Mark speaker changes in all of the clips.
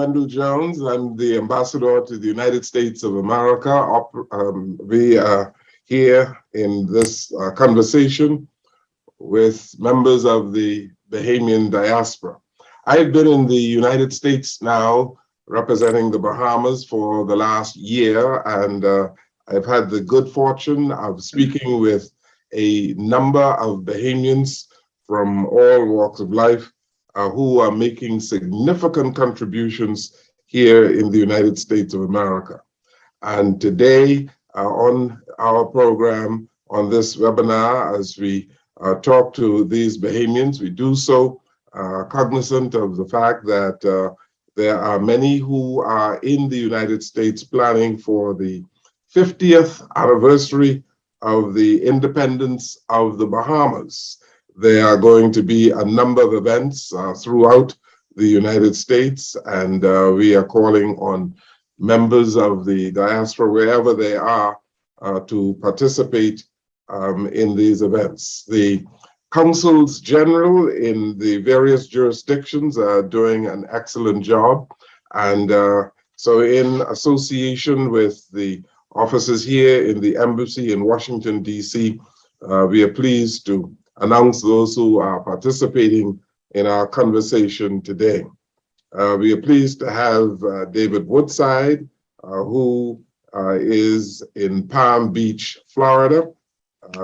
Speaker 1: Wendell Jones. I'm the ambassador to the United States of America. We are here in this conversation with members of the Bahamian diaspora. I've been in the United States now representing the Bahamas for the last year, and I've had the good fortune of speaking with a number of Bahamians from all walks of life who are making significant contributions here in the United States of America. And today on our program, on this webinar, as we talk to these Bahamians, we do so cognizant of the fact that there are many who are in the United States planning for the 50th anniversary of the independence of the Bahamas. There are going to be a number of events throughout the United States, and we are calling on members of the diaspora, wherever they are, to participate in these events. The consuls general in the various jurisdictions are doing an excellent job, and so in association with the officers here in the embassy in Washington, D.C., we are pleased to announce those who are participating in our conversation today. We are pleased to have David Woodside, who is in Palm Beach, Florida.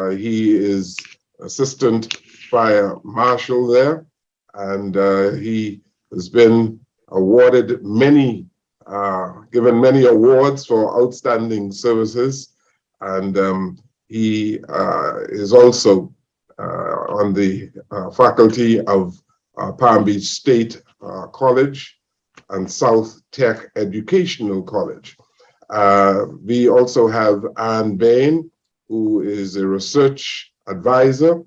Speaker 1: He is Assistant Fire Marshal there, and he has been awarded given many awards for outstanding services, and he is also on the faculty of Palm Beach State College and South Tech Educational College. We also have Ann Bain, who is a research advisor,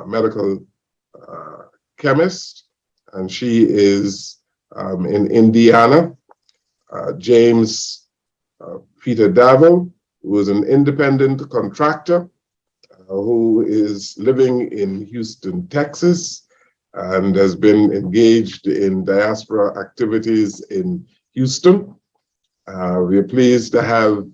Speaker 1: medical chemist, and she is in Indiana. James Peter Davil, who is an independent contractor, who is living in Houston, Texas, and has been engaged in diaspora activities in Houston. We are pleased to have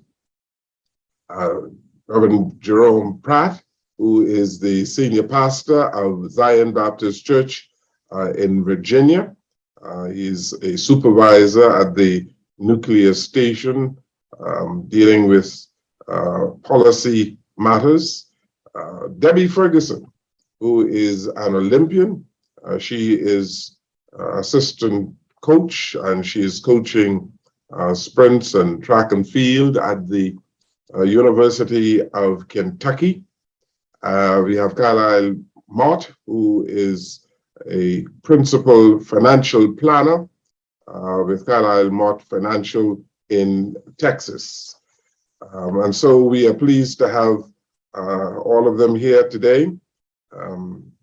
Speaker 1: Reverend Jerome Pratt, who is the senior pastor of Zion Baptist Church in Virginia. He's a supervisor at the nuclear station dealing with policy matters. Debbie Ferguson, who is an Olympian. She is assistant coach, and she is coaching sprints and track and field at the University of Kentucky. We have Carlisle Mott, who is a principal financial planner with Carlisle Mott Financial in Texas. And so we are pleased to have all of them here today.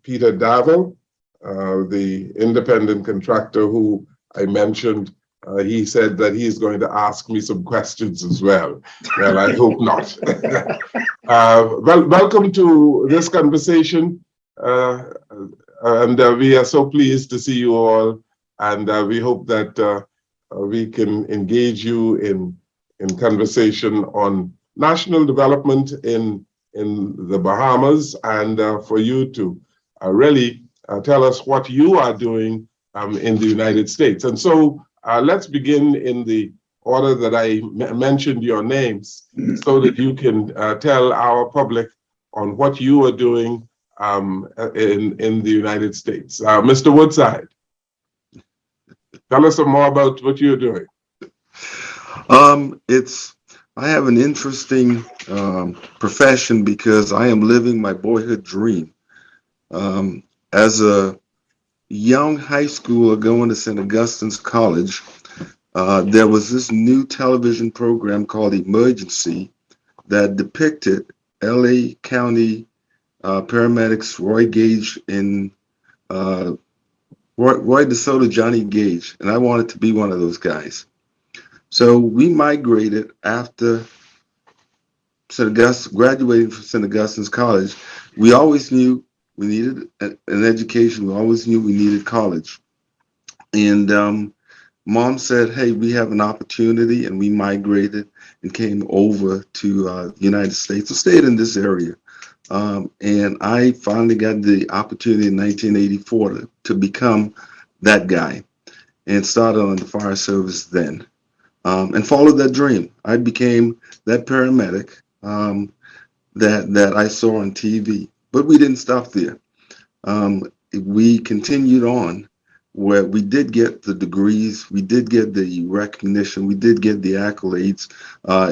Speaker 1: Peter Davil, the independent contractor who I mentioned, he said that he's going to ask me some questions as well. Well, I hope not. Well, welcome to this conversation. And we are so pleased to see you all. And we hope that we can engage you in conversation on national development in the Bahamas, and for you to really tell us what you are doing in the United States. And so let's begin in the order that I mentioned your names, so that you can tell our public on what you are doing in the United States. Mr. Woodside, tell us some more about what you're doing.
Speaker 2: I have an interesting profession because I am living my boyhood dream. As a young high schooler going to St. Augustine's College, there was this new television program called Emergency that depicted LA County paramedics Roy Gage and Roy DeSoto, Johnny Gage, and I wanted to be one of those guys. So we migrated after graduating from St. Augustine's College. We always knew we needed an education. We always knew we needed college. And Mom said, hey, we have an opportunity, and we migrated and came over to the United States. I stayed in this area. And I finally got the opportunity in 1984 to become that guy and started on the fire service then, and followed that dream. I became that paramedic that I saw on TV. But we didn't stop there. Um, we continued on where we did get the degrees, we did get the recognition, we did get the accolades,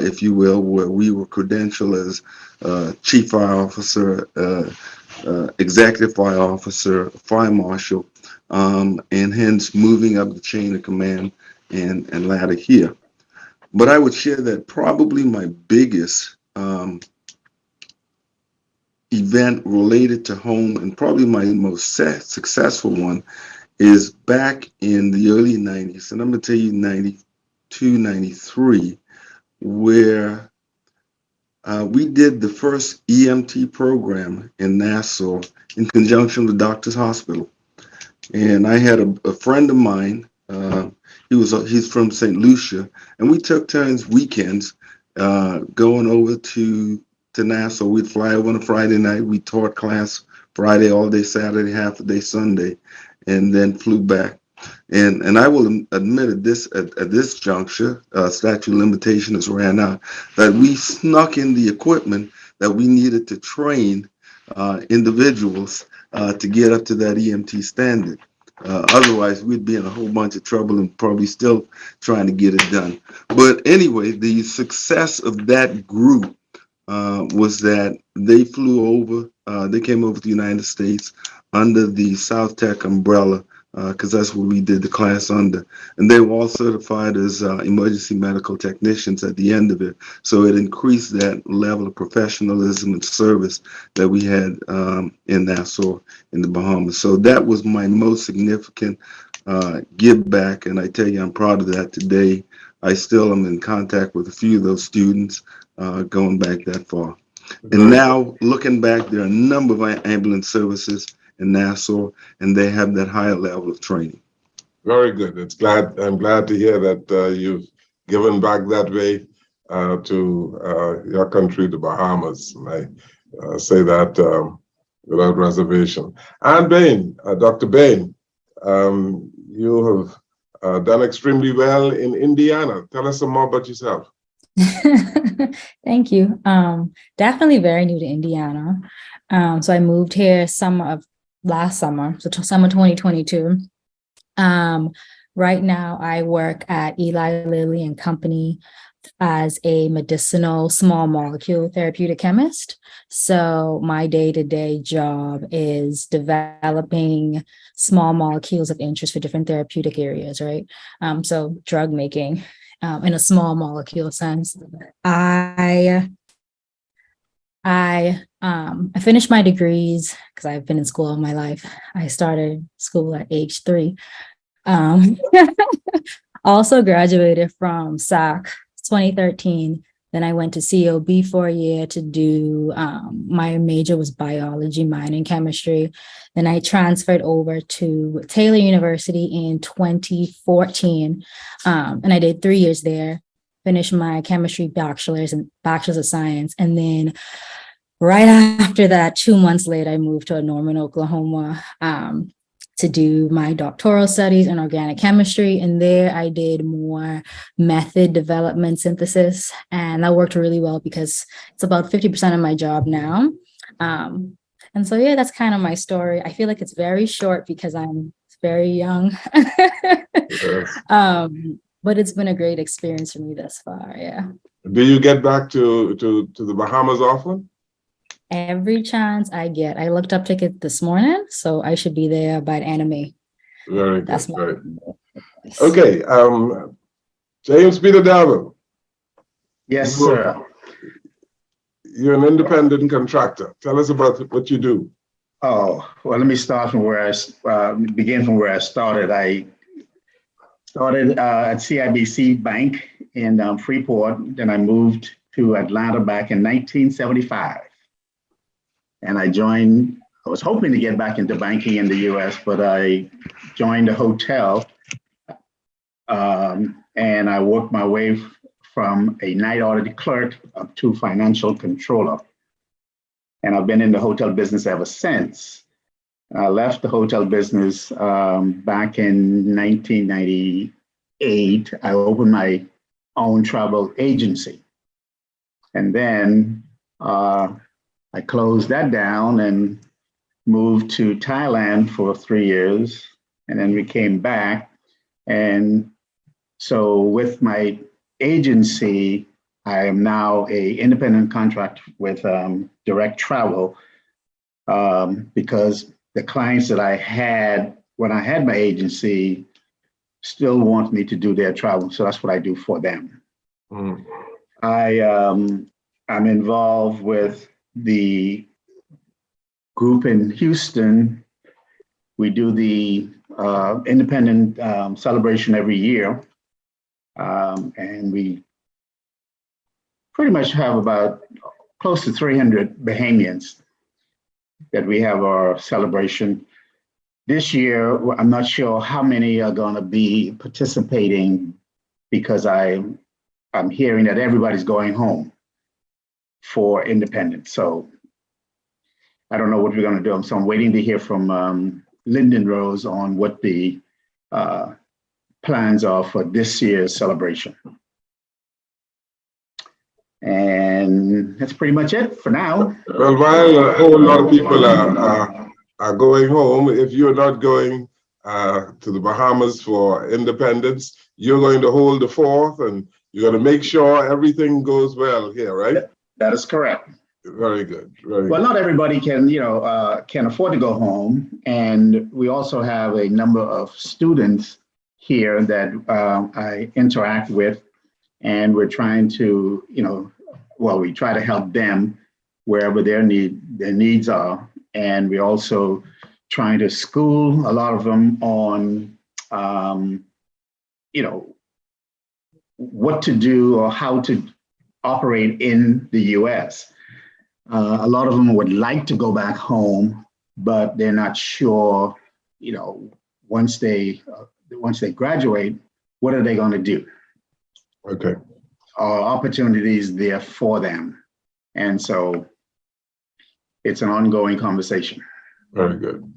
Speaker 2: if you will, where we were credentialed as chief fire officer, executive fire officer, fire marshal, and hence moving up the chain of command and ladder here. But I would share that probably my biggest event related to home, and probably my most successful one, is back in the early 90s, and I'm going to tell you 92, 93, where we did the first EMT program in Nassau in conjunction with Doctors Hospital. And I had a friend of mine, he's from St. Lucia, and we took turns weekends going over to Nassau. We'd fly over on a Friday night. We taught class Friday all day, Saturday, half a day, Sunday, and then flew back. And I will admit at this juncture, statute of limitation has ran out, that we snuck in the equipment that we needed to train individuals to get up to that EMT standard. Otherwise, we'd be in a whole bunch of trouble and probably still trying to get it done. But anyway, the success of that group was that they flew over, they came over to the United States under the South Tech umbrella, because that's what we did the class under. And they were all certified as emergency medical technicians at the end of it. So it increased that level of professionalism and service that we had in Nassau in the Bahamas. So that was my most significant give back. And I tell you, I'm proud of that today. I still am in contact with a few of those students going back that far. And now looking back, there are a number of ambulance services in Nassau, and they have that higher level of training.
Speaker 1: Very good. I'm glad to hear that you've given back that way to your country, the Bahamas. And I say that without reservation. And Bain, Dr. Bain, you have done extremely well in Indiana. Tell us some more about yourself.
Speaker 3: Thank you. Definitely very new to Indiana. So I moved here last summer, so summer 2022. Right now I work at Eli Lilly and Company as a medicinal small molecule therapeutic chemist. So my day-to-day job is developing small molecules of interest for different therapeutic areas, right? So drug making in a small molecule sense. I finished my degrees because I've been in school all my life. I started school at age 3. Also graduated from SAC 2013. Then I went to COB for a year to do, my major was biology, minor in chemistry. Then I transferred over to Taylor University in 2014. And I did 3 years there, finished my chemistry bachelor's of science. And then right after that, 2 months later, I moved to Norman, Oklahoma, to do my doctoral studies in organic chemistry. And there I did more method development synthesis. And that worked really well because it's about 50% of my job now. And so, yeah, that's kind of my story. I feel like it's very short because I'm very young. Yes. But it's been a great experience for me thus far, yeah.
Speaker 1: Do you get back to the Bahamas often?
Speaker 3: Every chance I get. I looked up tickets this morning, so I should be there by the end of May.
Speaker 1: Very good. Very good. Okay, James Peter Darwin.
Speaker 4: Yes, sir.
Speaker 1: You're an independent contractor. Tell us about what you do.
Speaker 4: Oh, well, let me start from where I begin from where I started. I started at CIBC Bank in Freeport. Then I moved to Atlanta back in 1975. And I was hoping to get back into banking in the US, but I joined a hotel And I worked my way from a night audit clerk up to financial controller. And I've been in the hotel business ever since. I left the hotel business back in 1998. I opened my own travel agency. And then I closed that down and moved to Thailand for 3 years. And then we came back. And so with my agency, I am now an independent contractor with Direct Travel because the clients that I had when I had my agency still want me to do their travel. So that's what I do for them.
Speaker 1: Mm.
Speaker 4: I'm involved with the group in Houston. We do the independent celebration every year. And we pretty much have about close to 300 Bahamians that we have our celebration. This year, I'm not sure how many are going to be participating because I'm hearing that everybody's going home for independence. So I don't know what we're going to do. So I'm waiting to hear from Lyndon Rose on what the plans are for this year's celebration. And that's pretty much it for now.
Speaker 1: Well, while a whole lot of people are going home, if you're not going to the Bahamas for independence, you're going to hold the fort and you're going to make sure everything goes well here, right?
Speaker 4: That is correct.
Speaker 1: Very good.
Speaker 4: Well, not everybody can afford to go home, and we also have a number of students here that I interact with, and we're trying to, we try to help them wherever their needs are, and we're also trying to school a lot of them on, what to do or how to operate in the U.S. A lot of them would like to go back home, but they're not sure, once they graduate, what are they going to do?
Speaker 1: Okay.
Speaker 4: Are opportunities there for them? And so it's an ongoing conversation.
Speaker 1: Very good.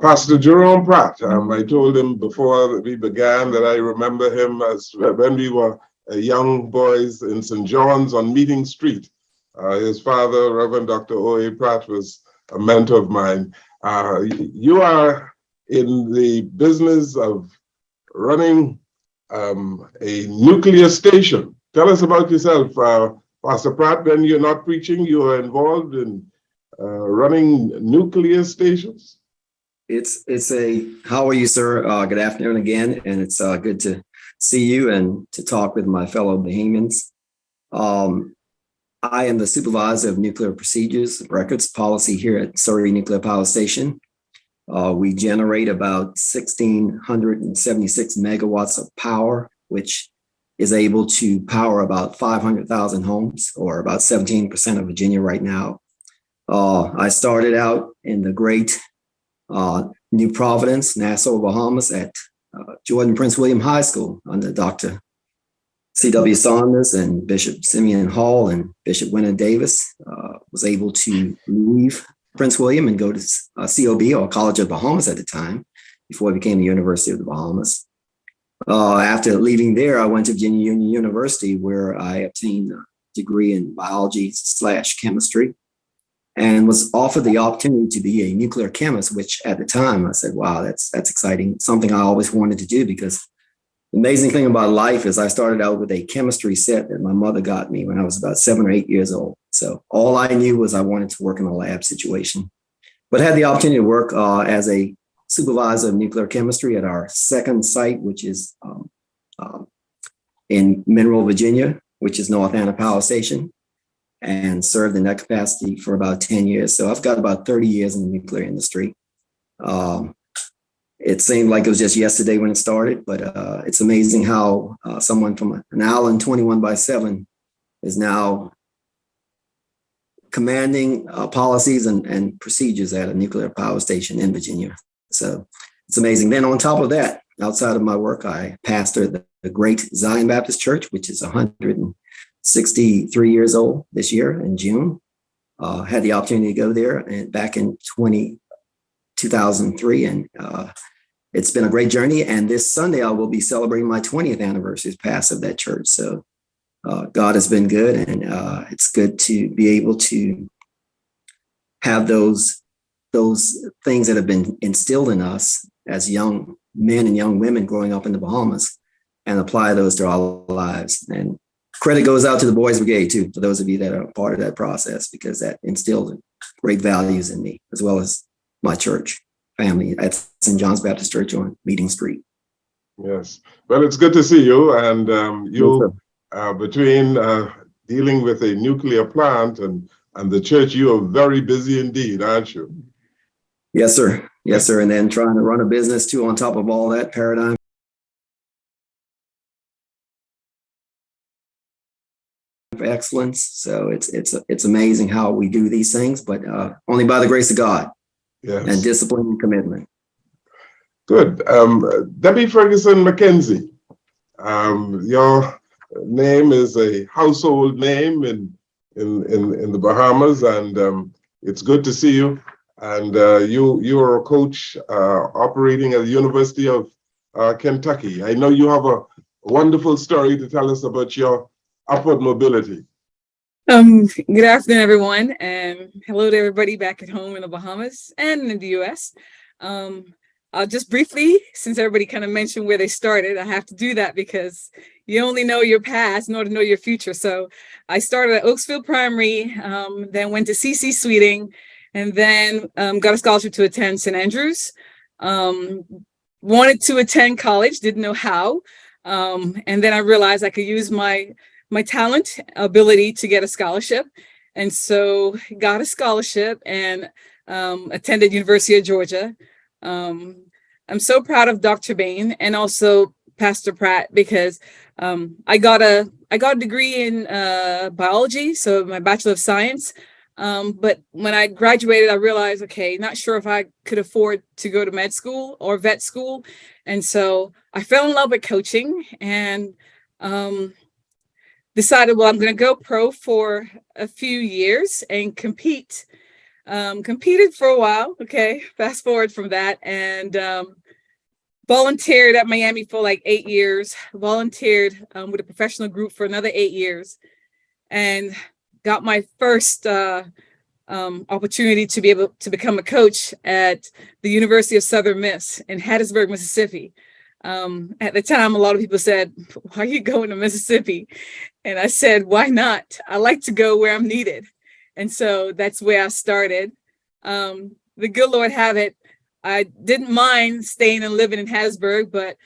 Speaker 1: Pastor Jerome Pratt, I told him before we began that I remember him as when we were young boys in St. John's on Meeting Street. His father, Reverend Dr. O.A. Pratt, was a mentor of mine. You are in the business of running a nuclear station. Tell us about yourself, Pastor Pratt. When you're not preaching, you are involved in running nuclear stations?
Speaker 5: How are you, sir? Good afternoon again, and it's good to see you and to talk with my fellow Bahamians. I am the supervisor of nuclear procedures, records, policy here at Surrey Nuclear Power Station. We generate about 1,676 megawatts of power, which is able to power about 500,000 homes, or about 17% of Virginia right now. I started out in the great New Providence, Nassau, Bahamas at Jordan Prince William High School under Dr. C.W. Saunders and Bishop Simeon Hall and Bishop Winter Davis. Was able to leave Prince William and go to COB, or College of Bahamas at the time, before it became the University of the Bahamas. After leaving there, I went to Virginia Union University, where I obtained a degree in biology/chemistry, and was offered the opportunity to be a nuclear chemist, which at the time I said, wow, that's exciting. Something I always wanted to do, because the amazing thing about life is I started out with a chemistry set that my mother got me when I was about 7 or 8 years old. So all I knew was I wanted to work in a lab situation, but had the opportunity to work as a supervisor of nuclear chemistry at our second site, which is in Monroe, Virginia, which is North Anna Power Station, and served in that capacity for about 10 years. So I've got about 30 years in the nuclear industry. It seemed like it was just yesterday when it started, but it's amazing how someone from an island 21/7 is now commanding policies and procedures at a nuclear power station in Virginia. So it's amazing. Then on top of that, outside of my work, I pastor the Great Zion Baptist Church, which is 163 years old this year in June. Had the opportunity to go there and back in 2003, and it's been a great journey. And this Sunday, I will be celebrating my 20th anniversary as pastor of that church. So God has been good, and it's good to be able to have those things that have been instilled in us as young men and young women growing up in the Bahamas, and apply those to our lives. And credit goes out to the Boys Brigade too, for those of you that are part of that process, because that instilled great values in me, as well as my church family at St. John's Baptist Church on Meeting Street.
Speaker 1: Yes. Well, it's good to see you. And between dealing with a nuclear plant and the church, you are very busy indeed, aren't you?
Speaker 5: Yes, sir. Yes, sir. And then trying to run a business too on top of all that paradigm. Excellence. So it's amazing how we do these things, but only by the grace of God. Yes. And discipline and commitment.
Speaker 1: Good. Debbie Ferguson McKenzie, your name is a household name in the Bahamas, and it's good to see you. And you are a coach operating at the University of Kentucky. I know you have a wonderful story to tell us about your upward mobility.
Speaker 6: Good afternoon, everyone, and hello to everybody back at home in the Bahamas and in the US. I'll just briefly, since everybody kind of mentioned where they started, I have to do that because you only know your past in order to know your future. So I started at Oaksfield Primary, then went to CC Sweeting, and then got a scholarship to attend St. Andrews. Wanted to attend college, didn't know how. And then I realized I could use my talent, ability to get a scholarship. And so got a scholarship and attended University of Georgia. I'm so proud of Dr. Bain and also Pastor Pratt, because I got a degree in biology, so my Bachelor of Science. But when I graduated, I realized, okay, not sure if I could afford to go to med school or vet school. And so I fell in love with coaching and decided, well, I'm going to go pro for a few years and compete. Competed for a while. Okay. Fast forward from that, and volunteered at Miami for like 8 years, volunteered with a professional group for another 8 years, and got my first opportunity to be able to become a coach at the University of Southern Miss in Hattiesburg, Mississippi. At the time, a lot of people said, why are you going to Mississippi? And I said, why not? I like to go where I'm needed. And so that's where I started. The good Lord have it, I didn't mind staying and living in Hattiesburg, but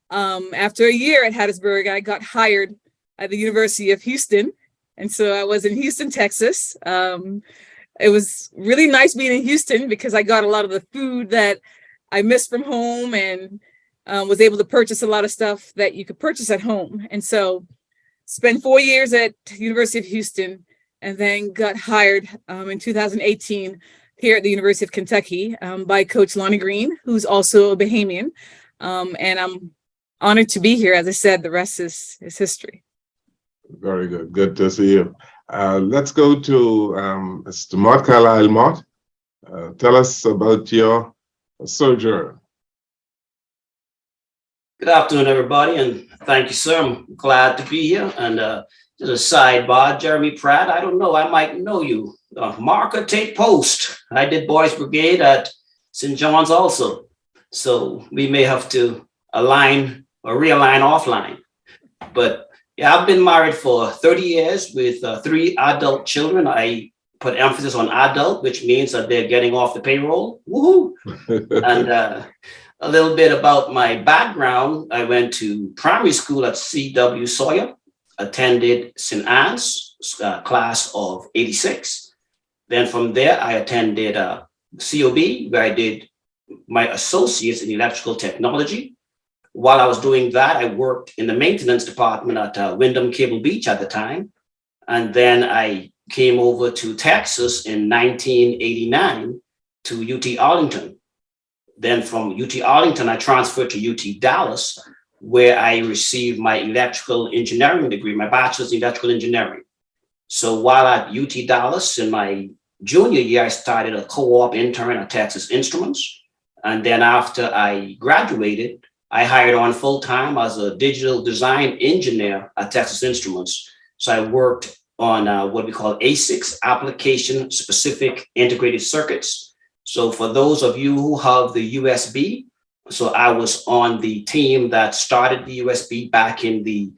Speaker 6: after a year at Hattiesburg, I got hired at the University of Houston. And so I was in Houston, Texas. It was really nice being in Houston because I got a lot of the food that I missed from home, and was able to purchase a lot of stuff that you could purchase at home. And so spent 4 years at University of Houston, and then got hired in 2018 here at the University of Kentucky by Coach Lonnie Green, who's also a Bahamian. And I'm honored to be here. As I said, the rest is history.
Speaker 1: Very good. Good to see you. Let's go to Mr. Mott Carlisle. Mott, tell us about your sojourn.
Speaker 7: Good afternoon, everybody, and thank you, sir. I'm glad to be here. And just a sidebar, Jeremy Pratt, I don't know, I might know you. Marker Tate Post. I did Boys Brigade at St. John's also. So we may have to align or realign offline. But yeah, I've been married for 30 years with 3 adult children. I put emphasis on adult, which means that they're getting off the payroll. Woohoo! And a little bit about my background. I went to primary school at C.W. Sawyer, attended St. Anne's, class of 86. Then from there, I attended COB, where I did my associates in electrical technology. While I was doing that, I worked in the maintenance department at Wyndham Cable Beach at the time. And then I came over to Texas in 1989 to UT Arlington. Then from UT Arlington, I transferred to UT Dallas, where I received my electrical engineering degree, my bachelor's in electrical engineering. So while at UT Dallas in my junior year, I started a co-op intern at Texas Instruments. And then after I graduated, I hired on full-time as a digital design engineer at Texas Instruments. So I worked on what we call ASICs, application specific integrated circuits. So for those of you who have the USB, so I was on the team that started the USB back in the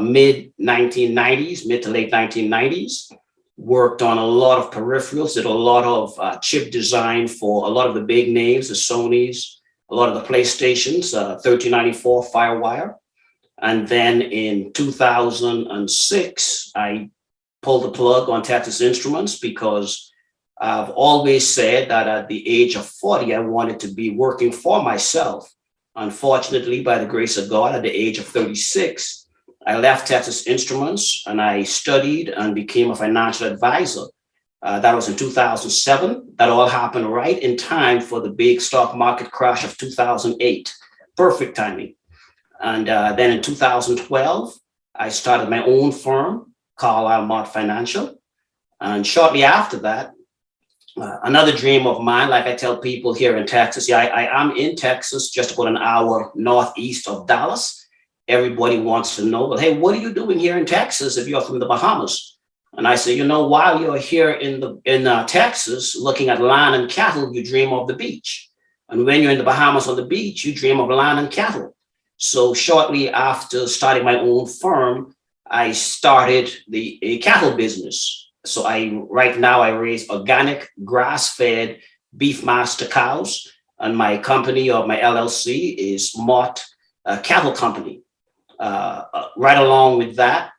Speaker 7: mid to late 1990s, worked on a lot of peripherals, did a lot of chip design for a lot of the big names, the Sonys, a lot of the PlayStations, 1394 Firewire. And then in 2006, I pulled the plug on Texas Instruments because I've always said that at the age of 40, I wanted to be working for myself. Unfortunately, by the grace of God, at the age of 36, I left Texas Instruments and I studied and became a financial advisor. That was in 2007. That all happened right in time for the big stock market crash of 2008. Perfect timing. And then in 2012, I started my own firm, Carlisle Mott Financial. And shortly after that, another dream of mine, like I tell people here in Texas, I am in Texas, just about an hour northeast of Dallas. Everybody wants to know, but hey, what are you doing here in Texas if you're from the Bahamas? And I say, while you're here in Texas looking at land and cattle, you dream of the beach. And when you're in the Bahamas on the beach, you dream of land and cattle. So shortly after starting my own firm, I started a cattle business. So right now I raise organic grass-fed beef master cows, and my company or my LLC is Mott Cattle Company. Right along with that,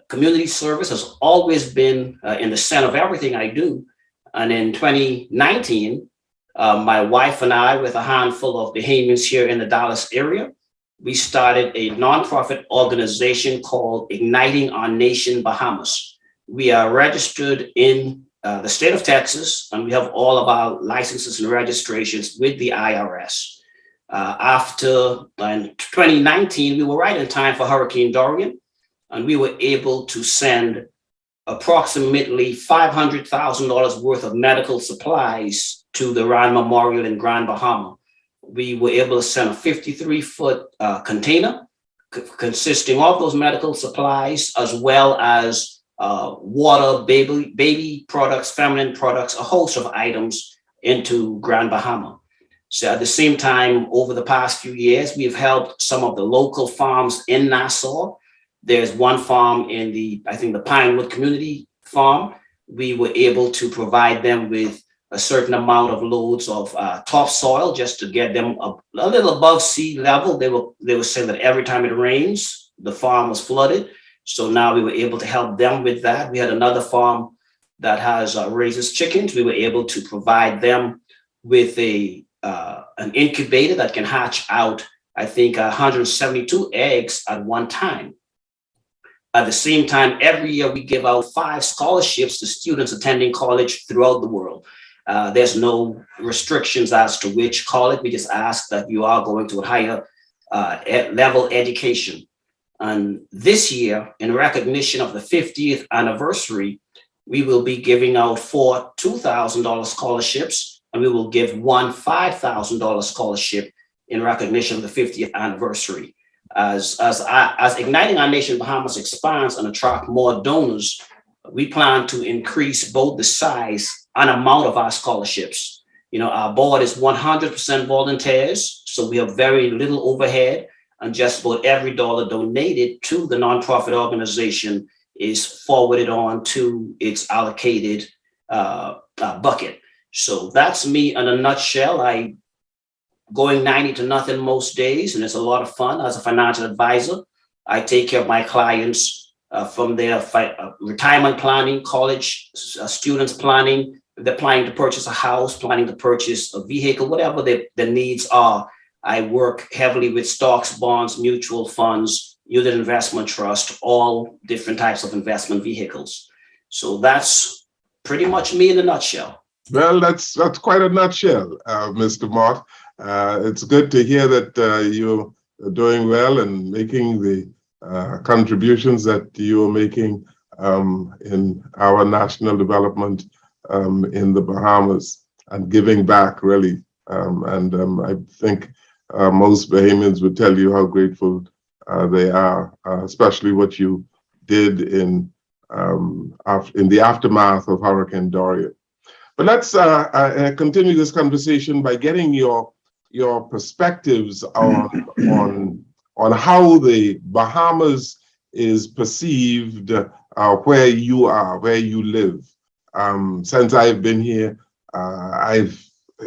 Speaker 7: community service has always been in the center of everything I do. And in 2019, my wife and I, with a handful of Bahamians here in the Dallas area, we started a nonprofit organization called Igniting Our Nation Bahamas. We are registered in the state of Texas, and we have all of our licenses and registrations with the IRS. After in 2019, we were right in time for Hurricane Dorian, and we were able to send approximately $500,000 worth of medical supplies to the Rand Memorial in Grand Bahama. We were able to send a 53-foot container consisting of those medical supplies, as well as water, baby products, feminine products, a host of items into Grand Bahama. So at the same time, over the past few years, we've helped some of the local farms in Nassau. There's one farm in the Pinewood Community Farm. We were able to provide them with a certain amount of loads of topsoil just to get them a little above sea level. They were saying that every time it rains, the farm was flooded. So now we were able to help them with that. We had another farm that raises chickens. We were able to provide them with an incubator that can hatch out, 172 eggs at one time. At the same time, every year we give out 5 scholarships to students attending college throughout the world. There's no restrictions as to which college. We just ask that you are going to a higher level education. And this year, in recognition of the 50th anniversary, we will be giving out 4 $2,000 scholarships, and we will give 1 $5,000 scholarship in recognition of the 50th anniversary. As Igniting Our Nation Bahamas expands and attract more donors, we plan to increase both the size and amount of our scholarships. Our board is 100% volunteers, so we have very little overhead, and just about every dollar donated to the nonprofit organization is forwarded on to its allocated bucket. So that's me in a nutshell. I going 90 to nothing most days, and it's a lot of fun as a financial advisor. I take care of my clients from their retirement planning, college students planning, if they're planning to purchase a house, planning to purchase a vehicle, whatever their needs are. I work heavily with stocks, bonds, mutual funds, unit investment trust, all different types of investment vehicles. So that's pretty much me in a nutshell.
Speaker 1: Well, that's quite a nutshell, Mr. Mott. It's good to hear that you're doing well and making the contributions that you're making in our national development in the Bahamas and giving back, really. I think most Bahamians would tell you how grateful they are, especially what you did in the aftermath of Hurricane Dorian. But let's continue this conversation by getting your perspectives on how the Bahamas is perceived where you are, where you live. Since I've been here, I've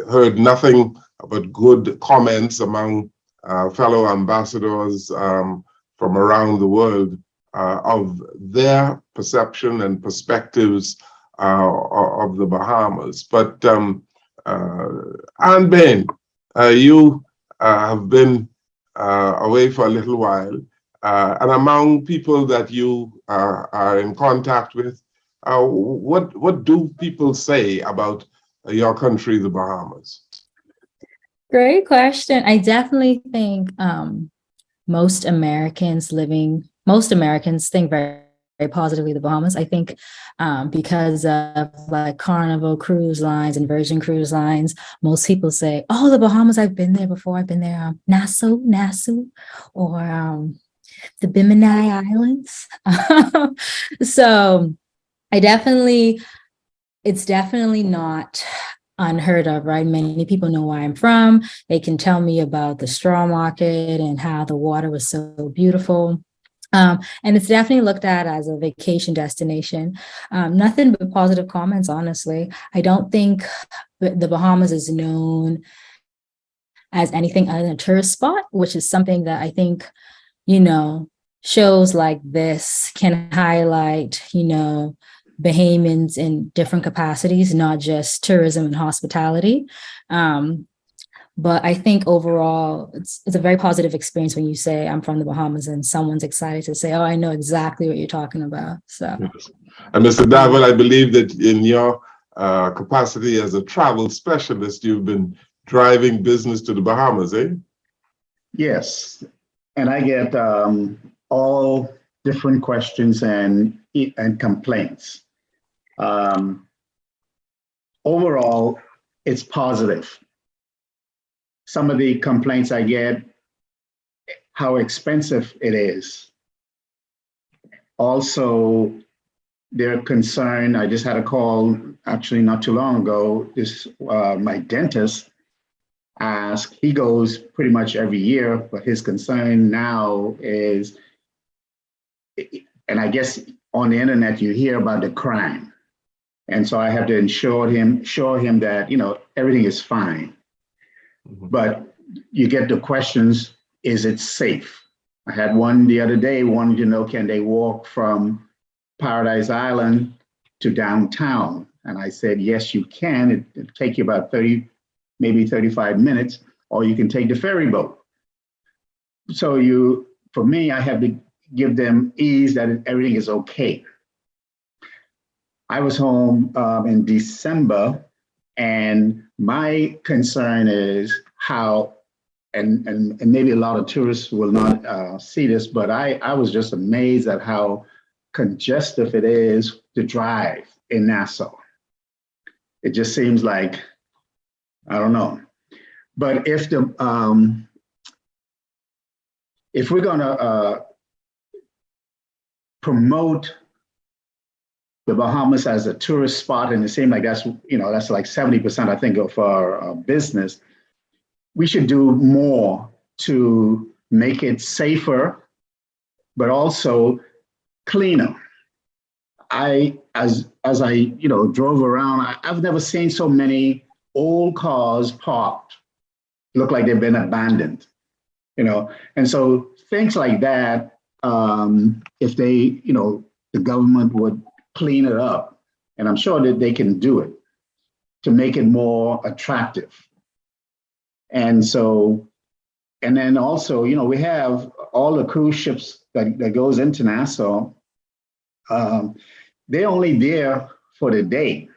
Speaker 1: heard nothing but good comments among fellow ambassadors from around the world of their perception and perspectives of the Bahamas. But Anne Bain, you have been away for a little while, and among people that you are in contact with, what do people say about your country, the Bahamas?
Speaker 3: Great question. I definitely think most Americans think very, very positively the Bahamas. I think because of like Carnival Cruise Lines and Virgin Cruise Lines, most people say, "Oh, the Bahamas! I've been there before. I've been there, Nassau, or the Bimini Islands." So it's definitely not unheard of, right? Many people know where I'm from. They can tell me about the straw market and how the water was so beautiful. And it's definitely looked at as a vacation destination. Nothing but positive comments, honestly. I don't think the Bahamas is known as anything other than a tourist spot, which is something that I think, shows like this can highlight, Bahamians in different capacities, not just tourism and hospitality. But I think overall, it's a very positive experience when you say I'm from the Bahamas and someone's excited to say, "Oh, I know exactly what you're talking about." So,
Speaker 1: yes. And Mr. Davel, I believe that in your capacity as a travel specialist, you've been driving business to the Bahamas, eh?
Speaker 4: Yes, and I get all different questions and complaints. Overall, it's positive. Some of the complaints I get, how expensive it is. Also, they're concerned. I just had a call actually not too long ago. My dentist asked, he goes pretty much every year, but his concern now is, and I guess on the internet you hear about the crime. And so I have to show him that, everything is fine. Mm-hmm. But you get the questions, is it safe? I had one the other day, wanted to know, can they walk from Paradise Island to downtown? And I said, yes, you can. It'll take you about 30, maybe 35 minutes, or you can take the ferry boat. So for me, I have to give them ease that everything is okay. I was home in December, and my concern is how, and maybe a lot of tourists will not see this, but I was just amazed at how congested it is to drive in Nassau. It just seems like, I don't know. But if we're gonna promote the Bahamas as a tourist spot, and it seems like that's like 70%, I think, of our business, we should do more to make it safer, but also cleaner. As I drove around, I've never seen so many old cars parked, look like they've been abandoned, and so things like that, if they, the government would clean it up, and I'm sure that they can do it to make it more attractive. And so, and then also, we have all the cruise ships that goes into Nassau. They're only there for the day.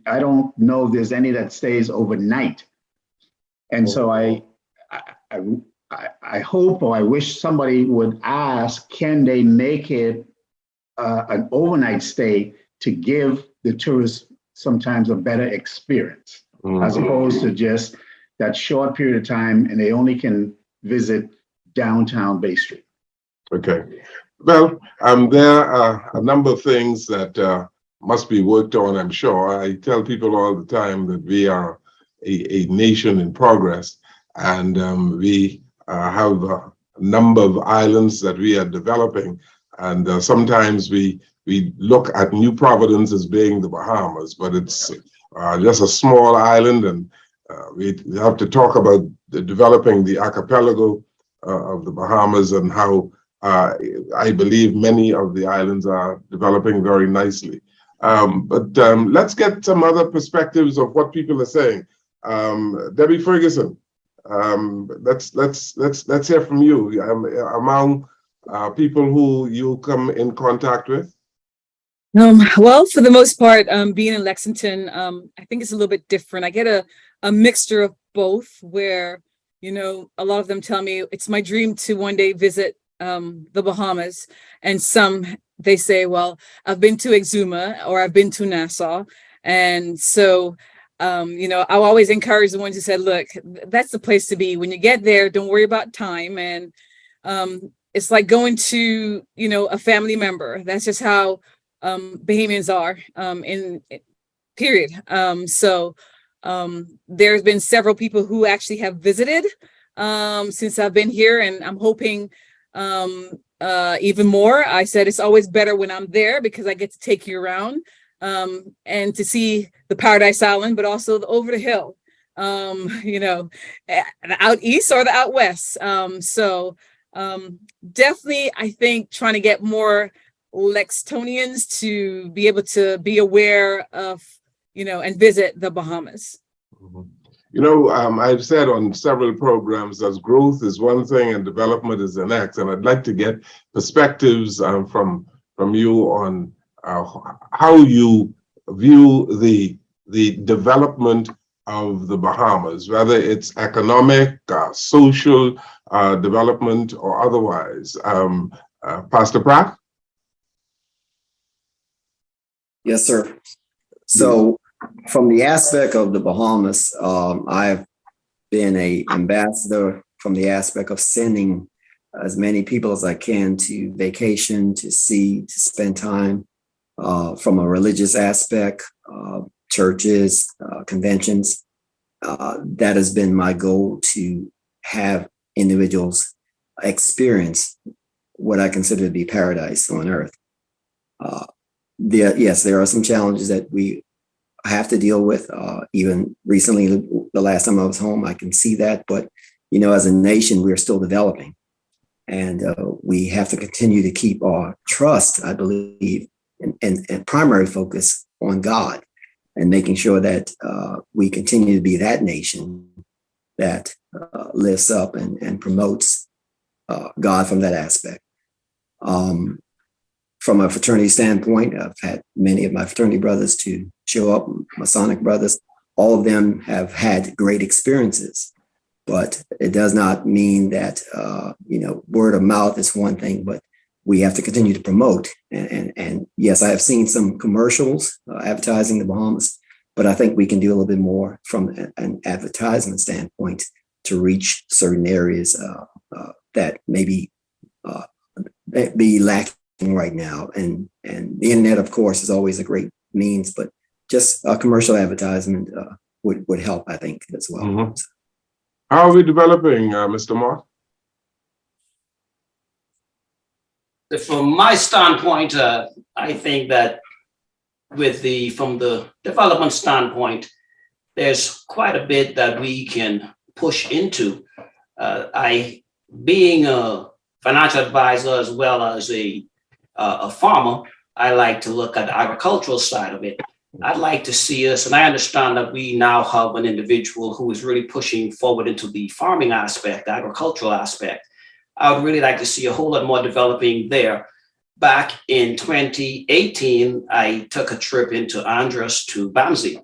Speaker 4: I don't know if there's any that stays overnight. And so I hope, or I wish somebody would ask, can they make it an overnight stay to give the tourists sometimes a better experience, as opposed to just that short period of time and they only can visit downtown Bay Street.
Speaker 1: Okay. Well, there are a number of things that must be worked on, I'm sure. I tell people all the time that we are a nation in progress, and we have a number of islands that we are developing. And sometimes we look at New Providence as being the Bahamas, but it's just a small island, and we have to talk about developing the archipelago of the Bahamas and how I believe many of the islands are developing very nicely. But let's get some other perspectives of what people are saying. Debbie Ferguson, let's hear from you. Among people who you come in contact with.
Speaker 6: Well, for the most part, being in Lexington, I think it's a little bit different. I get a mixture of both, where, you know, a lot of them tell me it's my dream to one day visit the Bahamas, and some, they say, well, I've been to Exuma or I've been to Nassau. And so, you know, I'll always encourage the ones who said, look, that's the place to be. When you get there, don't worry about time. And it's like going to, you know, a family member. That's just how Bahamians are, in period. So there's been several people who actually have visited since I've been here, and I'm hoping even more. I said it's always better when I'm there because I get to take you around and to see the Paradise Island, but also over the hill, you know, the out east or the out west. So definitely, I think trying to get more Lexingtonians to be able to be aware of, you know, and visit the Bahamas.
Speaker 1: You know, I've said on several programs that growth is one thing and development is the next, and I'd like to get perspectives from you on how you view the development of the Bahamas, whether it's economic, social development, or otherwise. Pastor Pratt?
Speaker 5: Yes, sir. So from the aspect of the Bahamas, I've been an ambassador from the aspect of sending as many people as I can to vacation, to see, to spend time from a religious aspect, churches, conventions. That has been my goal, to have individuals experience what I consider to be paradise on earth. Yes, there are some challenges that we have to deal with. Even recently, the last time I was home, I can see that. But, you know, as a nation, we're still developing. And we have to continue to keep our trust, I believe, and primary focus on God, and making sure that we continue to be that nation that lifts up and promotes God from that aspect. From a fraternity standpoint, I've had many of my fraternity brothers to show up, Masonic brothers. All of them have had great experiences, but it does not mean that, you know, word of mouth is one thing, but we have to continue to promote. And yes, I have seen some commercials advertising the Bahamas, but I think we can do a little bit more from an advertisement standpoint to reach certain areas that maybe be lacking right now. And the internet, of course, is always a great means, but just a commercial advertisement would help, I think, as well.
Speaker 1: Mm-hmm. How are we developing, Mr. Mott?
Speaker 7: From my standpoint, I think that from the development standpoint, there's quite a bit that we can push into. Being a financial advisor as well as a farmer, I like to look at the agricultural side of it. I'd like to see us, and I understand that we now have an individual who is really pushing forward into the farming aspect, the agricultural aspect. I would really like to see a whole lot more developing there. Back in 2018, I took a trip into Andros to Bamsey,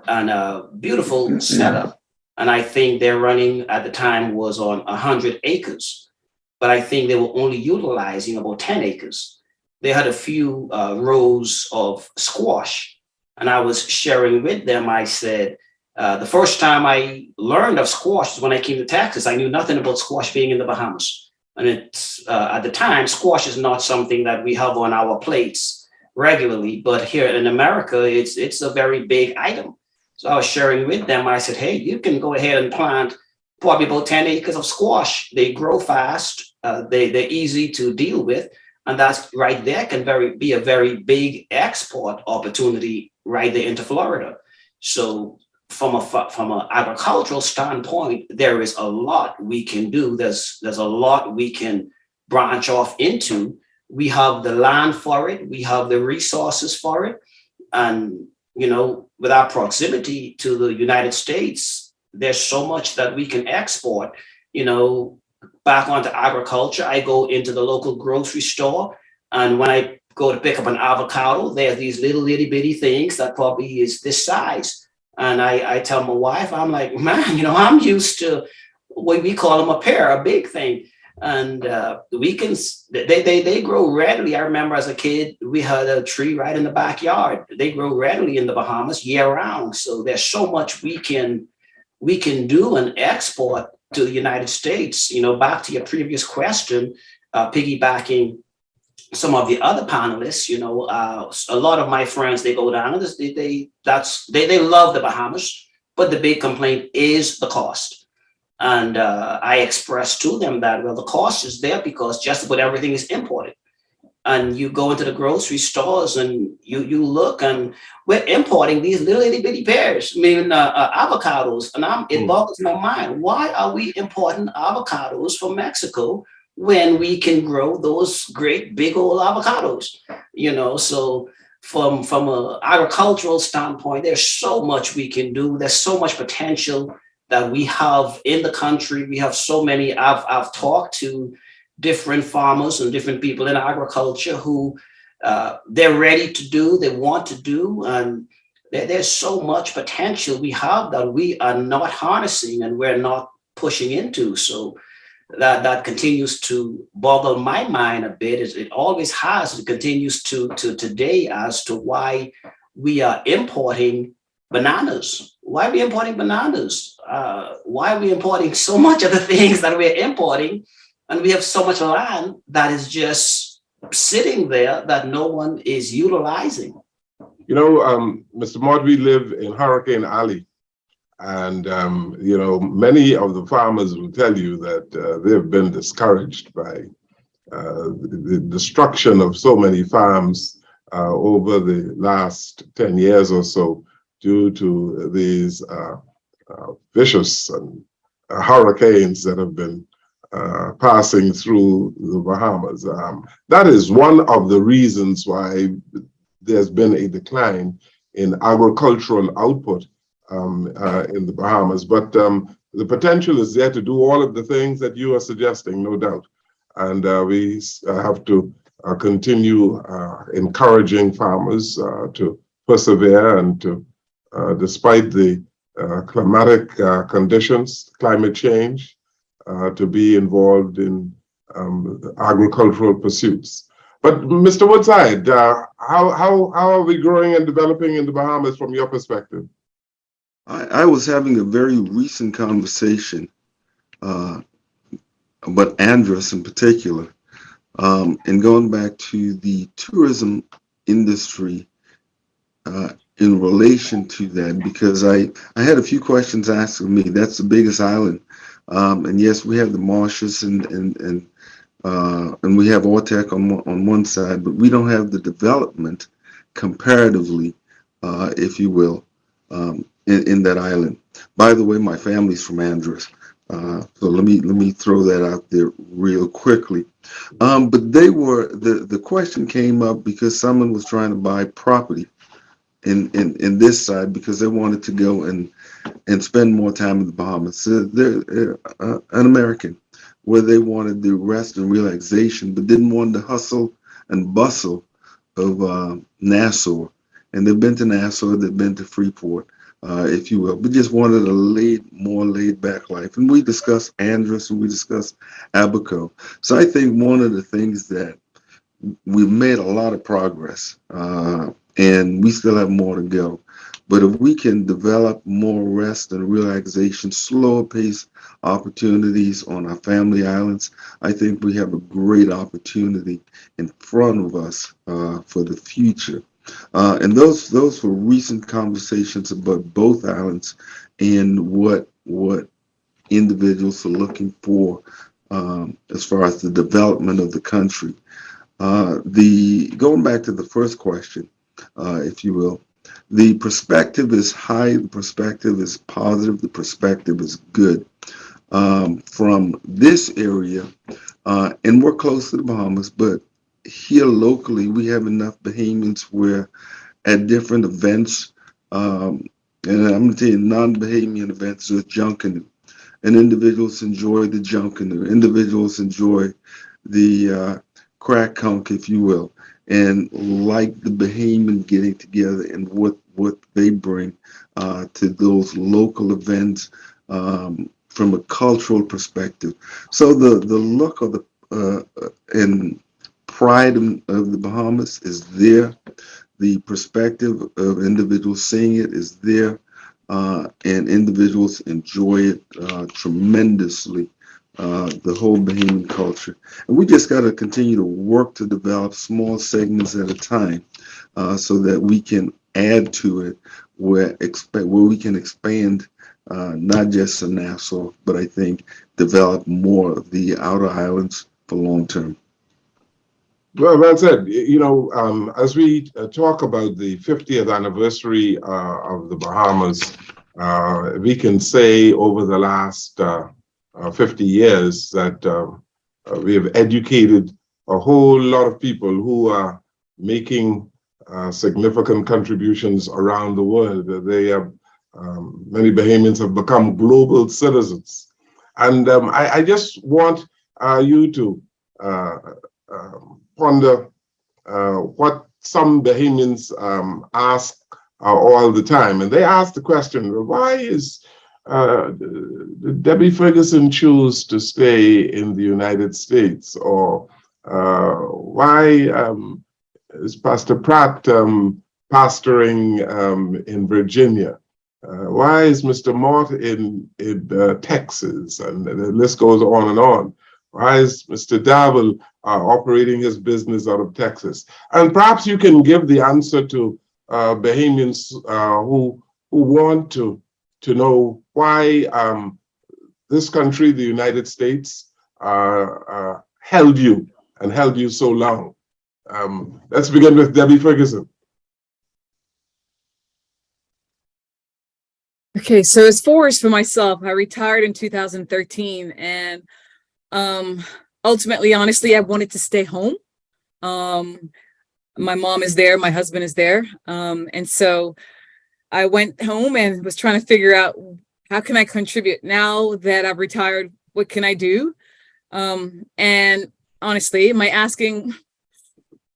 Speaker 7: and a beautiful setup. And I think their running at the time was on 100 acres, but I think they were only utilizing about 10 acres. They had a few rows of squash, and I was sharing with them. I said, the first time I learned of squash was when I came to Texas. I knew nothing about squash being in the Bahamas. And it's at the time, squash is not something that we have on our plates regularly, but here in America, it's a very big item. So I was sharing with them. I said, hey, you can go ahead and plant probably about 10 acres of squash. They grow fast. They're easy to deal with. And that's right there can be a very big export opportunity right there into Florida. So from an agricultural standpoint, there is a lot we can do. There's a lot we can branch off into. We have the land for it. We have the resources for it. And, with our proximity to the United States, there's so much that we can export, back onto agriculture. I go into the local grocery store, and when I go to pick up an avocado, there's these little itty bitty things that probably is this size. And I tell my wife, I'm like, man, I'm used to what we call them a pear, a big thing. And they grow readily. I remember as a kid, we had a tree right in the backyard. They grow readily in the Bahamas year round. So there's so much we can do and export to the United States. Back to your previous question, piggybacking some of the other panelists, a lot of my friends, they go down and they love the Bahamas, but the big complaint is the cost. And I expressed to them that, well, the cost is there because just about everything is imported. And you go into the grocery stores and you look, and we're importing these little itty bitty pears, avocados. And it boggles my mind. Why are we importing avocados from Mexico when we can grow those great big old avocados? So from an agricultural standpoint, there's so much we can do. There's so much potential that we have in the country. We have so many. I've talked to different farmers and different people in agriculture who they're ready to do, they want to do, and there's so much potential we have that we are not harnessing and we're not pushing into. So that continues to boggle my mind a bit. It always has. It continues to today as to why we are importing bananas. Why are we importing bananas? Why are we importing so much of the things that we're importing? And we have so much land that is just sitting there that no one is utilizing.
Speaker 1: Mr. Mott, we live in Hurricane Alley. And, many of the farmers will tell you that they've been discouraged by the destruction of so many farms over the last 10 years or so due to these vicious hurricanes that have been passing through the Bahamas. That is one of the reasons why there's been a decline in agricultural output in the Bahamas. But the potential is there to do all of the things that you are suggesting, no doubt. And we have to continue encouraging farmers to persevere and to, despite the climatic conditions, climate change, to be involved in agricultural pursuits. But Mr. Woodside, how are we growing and developing in the Bahamas from your perspective?
Speaker 2: I was having a very recent conversation, about Andros in particular, and going back to the tourism industry in relation to that, because I had a few questions asked of me. That's the biggest island. And yes, we have the marshes and we have Ortec on one side, but we don't have the development comparatively, if you will, in that island. By the way, my family's from Andros, so let me throw that out there real quickly. But the question came up because someone was trying to buy property in this side because they wanted to go and spend more time in the Bahamas. So they're an American, where they wanted the rest and relaxation, but didn't want the hustle and bustle of Nassau. And they've been to Nassau, they've been to Freeport. if you will. We just wanted a more laid back life. And we discussed Andros and we discussed Abaco. So I think one of the things that we've made a lot of progress, and we still have more to go. But if we can develop more rest and relaxation, slower pace opportunities on our family islands, I think we have a great opportunity in front of us for the future. And those were recent conversations about both islands and what individuals are looking for as far as the development of the country. Going back to the first question, if you will, the perspective is high, the perspective is positive, the perspective is good. From this area, and we're close to the Bahamas, but here locally, we have enough Bahamians where at different events, and I'm going to tell you, non-Bahamian events, there's junkanoo, and individuals enjoy the junkanoo. Individuals enjoy the crack conch, if you will, and like the Bahamian getting together and what they bring to those local events from a cultural perspective. So the look of the and pride of the Bahamas is there. The perspective of individuals seeing it is there, and individuals enjoy it tremendously. The whole Bahamian culture. And we just got to continue to work to develop small segments at a time so that we can add to it where we can expand not just in Nassau, but I think develop more of the outer islands for long term.
Speaker 1: Well, that's it. You know, as we talk about the 50th anniversary of the Bahamas, we can say over the last 50 years that we have educated a whole lot of people who are making significant contributions around the world. They have many Bahamians have become global citizens, and I just want you to ponder what some Bahamians ask all the time, and they ask the question: why is Debbie Ferguson choose to stay in the United States, or why is Pastor Pratt pastoring in Virginia? Why is Mr. Mott in Texas? And the list goes on and on. Why is Mr. Davil operating his business out of Texas? And perhaps you can give the answer to Bahamians who want to know why this country, the United States, held you so long. Let's begin with Debbie Ferguson.
Speaker 6: Okay, so as far as for myself, I retired in 2013, and ultimately, honestly, I wanted to stay home. My mom is there, my husband is there, and so I went home and was trying to figure out how can I contribute now that I've retired. What can I do? And honestly, my asking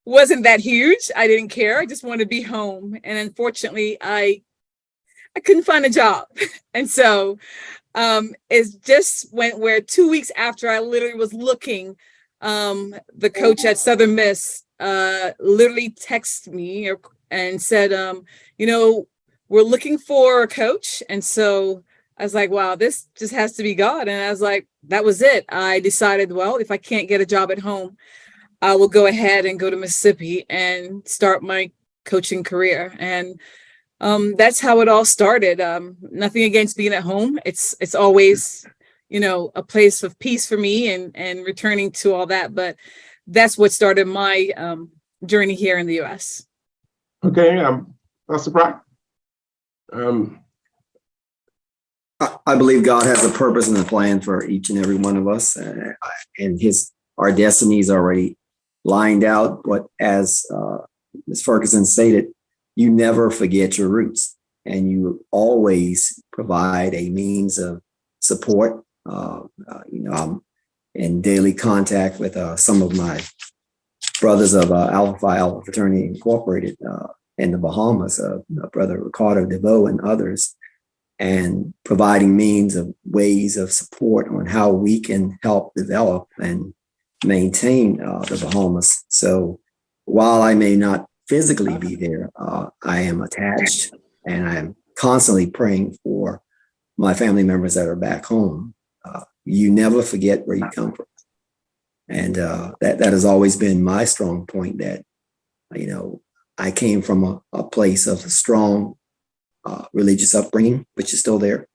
Speaker 6: wasn't that huge. I didn't care. I just wanted to be home, and unfortunately, I couldn't find a job. And so it just went where 2 weeks after I literally was looking, the coach at Southern Miss literally texted me and said, you know, we're looking for a coach. And so I was like, wow, this just has to be God. And I was like, that was it. I decided, well, if I can't get a job at home, I will go ahead and go to Mississippi and start my coaching career. And that's how it all started. Nothing against being at home. It's always, you know, a place of peace for me and returning to all that. But that's what started my journey here in the U.S.
Speaker 1: Okay, Pastor Pratt.
Speaker 5: I believe God has a purpose and a plan for each and every one of us, and our destiny is already lined out. But as Ms. Ferguson stated, you never forget your roots, and you always provide a means of support. You know, I'm in daily contact with some of my brothers of Alpha Phi Alpha Fraternity Incorporated in the Bahamas, Brother Ricardo DeVoe and others. and providing means of ways of support on how we can help develop and maintain the Bahamas. So while I may not physically be there, I am attached, and I am constantly praying for my family members that are back home. You never forget where you come from. And that has always been my strong point, that, I came from a place of a strong religious upbringing, which is still there.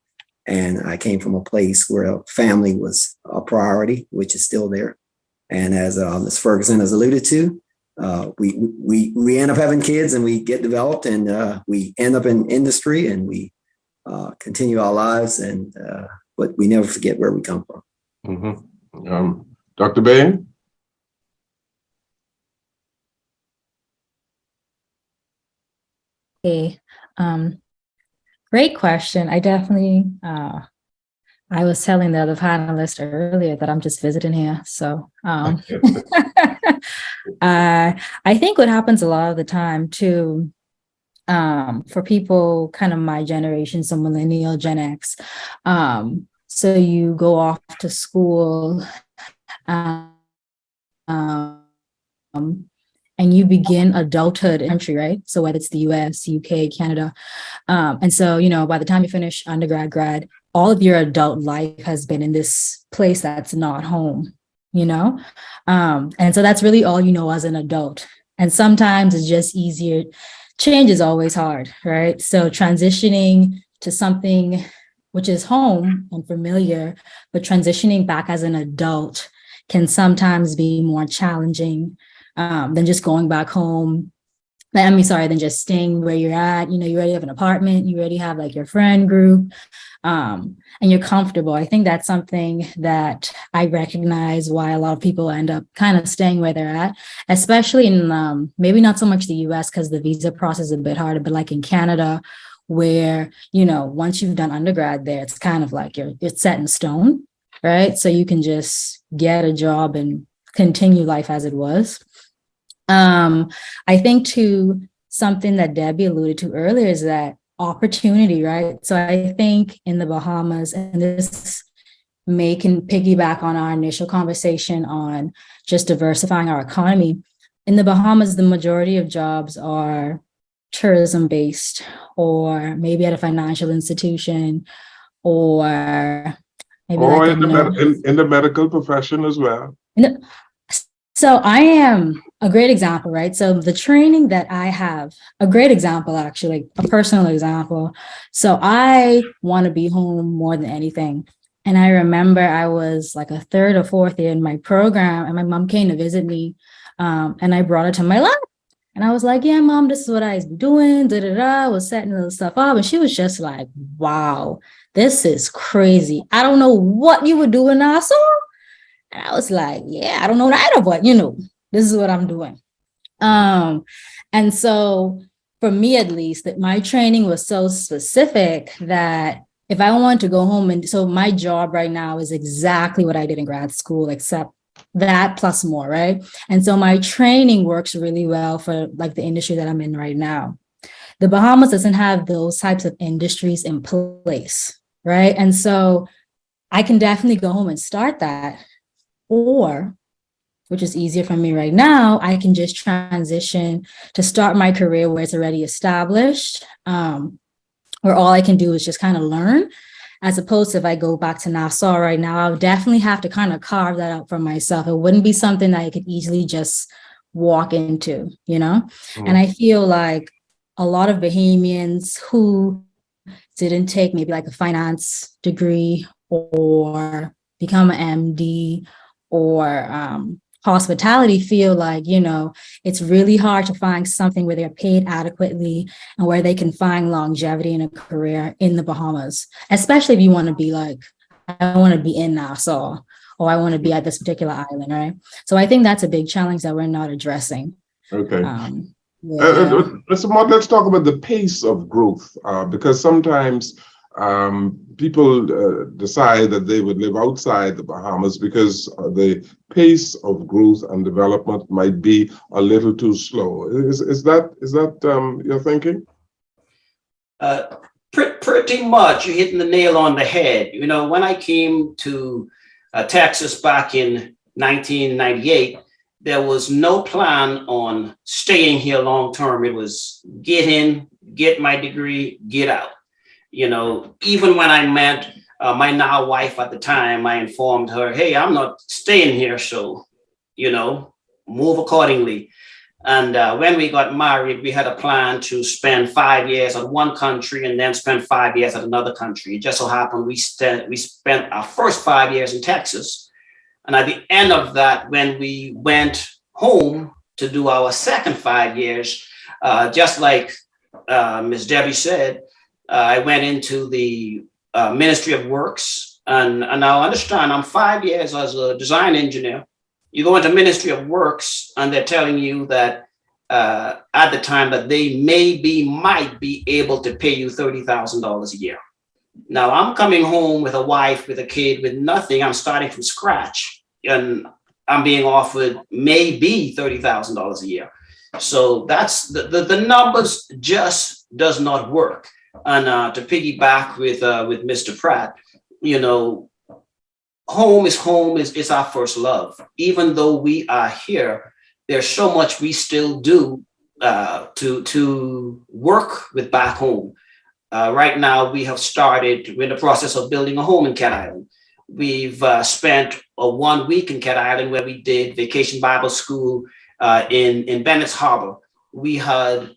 Speaker 5: And I came from a place where family was a priority, which is still there. And as Ms. Ferguson has alluded to, we end up having kids and we get developed, and we end up in industry, and we continue our lives, and but we never forget where we come from.
Speaker 1: Mm-hmm. Dr. Bain?
Speaker 3: Okay. Great question. I definitely, I was telling the other panelist earlier that I'm just visiting here. So I think what happens a lot of the time too, for people kind of my generation, so millennial, Gen X, so you go off to school, and you begin adulthood in country, right? So whether it's the US, UK, Canada. And so, by the time you finish undergrad, grad, all of your adult life has been in this place that's not home, And so that's really all you know as an adult. And sometimes it's just easier. Change is always hard, right? So transitioning to something which is home and familiar, but transitioning back as an adult can sometimes be more challenging than just going back home. Than just staying where you're at. You already have an apartment, you already have like your friend group, and you're comfortable. I think that's something that I recognize why a lot of people end up kind of staying where they're at, especially in maybe not so much the US because the visa process is a bit harder, but like in Canada, where, once you've done undergrad there, it's kind of like it's set in stone, right? So you can just get a job and continue life as it was. I think too, something that Debbie alluded to earlier is that opportunity, right? So I think in the Bahamas, and this can piggyback on our initial conversation on just diversifying our economy. In the Bahamas, the majority of jobs are tourism based, or maybe at a financial institution, or maybe
Speaker 1: or in the medical profession as well.
Speaker 3: So I am a great example, right? So the training that I have, a great example, actually, a personal example. So I want to be home more than anything. And I remember I was like a third or fourth year in my program, and my mom came to visit me, and I brought her to my lab. And I was like, yeah, Mom, this is what I was doing, I was setting little stuff up. And she was just like, wow, this is crazy. I don't know what you were doing, Nassau. And I was like, yeah, I don't know either, but this is what I'm doing. And so for me, at least, that my training was so specific that if I wanted to go home, and so my job right now is exactly what I did in grad school, except that plus more, right? And so my training works really well for like the industry that I'm in right now. The Bahamas doesn't have those types of industries in place, right? And so I can definitely go home and start that. Or, which is easier for me right now, I can just transition to start my career where it's already established, where all I can do is just kind of learn, as opposed to if I go back to Nassau right now, I would definitely have to kind of carve that out for myself. It wouldn't be something that I could easily just walk into, Mm-hmm. And I feel like a lot of Bahamians who didn't take maybe like a finance degree or become an MD or hospitality feel like, it's really hard to find something where they're paid adequately and where they can find longevity in a career in the Bahamas, especially if you want to be like, I want to be in Nassau or I want to be at this particular island, right? So I think that's a big challenge that we're not addressing.
Speaker 1: Okay. Mr. Mott, let's talk about the pace of growth, because sometimes people decide that they would live outside the Bahamas because the pace of growth and development might be a little too slow. Is that your thinking?
Speaker 7: Pretty much, you're hitting the nail on the head. You know, when I came to Texas back in 1998, there was no plan on staying here long term. It was get in, get my degree, get out. You know, even when I met my now wife at the time, I informed her, hey, I'm not staying here. So, you know, move accordingly. And when we got married, we had a plan to spend 5 years at one country and then spend 5 years at another country. It just so happened we spent our first 5 years in Texas. And at the end of that, when we went home to do our second 5 years, just like Ms. Debbie said, I went into the Ministry of Works. And now understand, I'm 5 years as a design engineer. You go into Ministry of Works and they're telling you that at the time that they might be able to pay you $30,000 a year. Now I'm coming home with a wife, with a kid, with nothing. I'm starting from scratch and I'm being offered maybe $30,000 a year. So that's the numbers just does not work. And to piggyback with Mr. Pratt, you know, home is our first love. Even though we are here, there's so much we still do to work with back home. Right now, we have started, we're in the process of building a home in Cat Island. We've spent 1 week in Cat Island where we did Vacation Bible School in Bennett's Harbor. We had,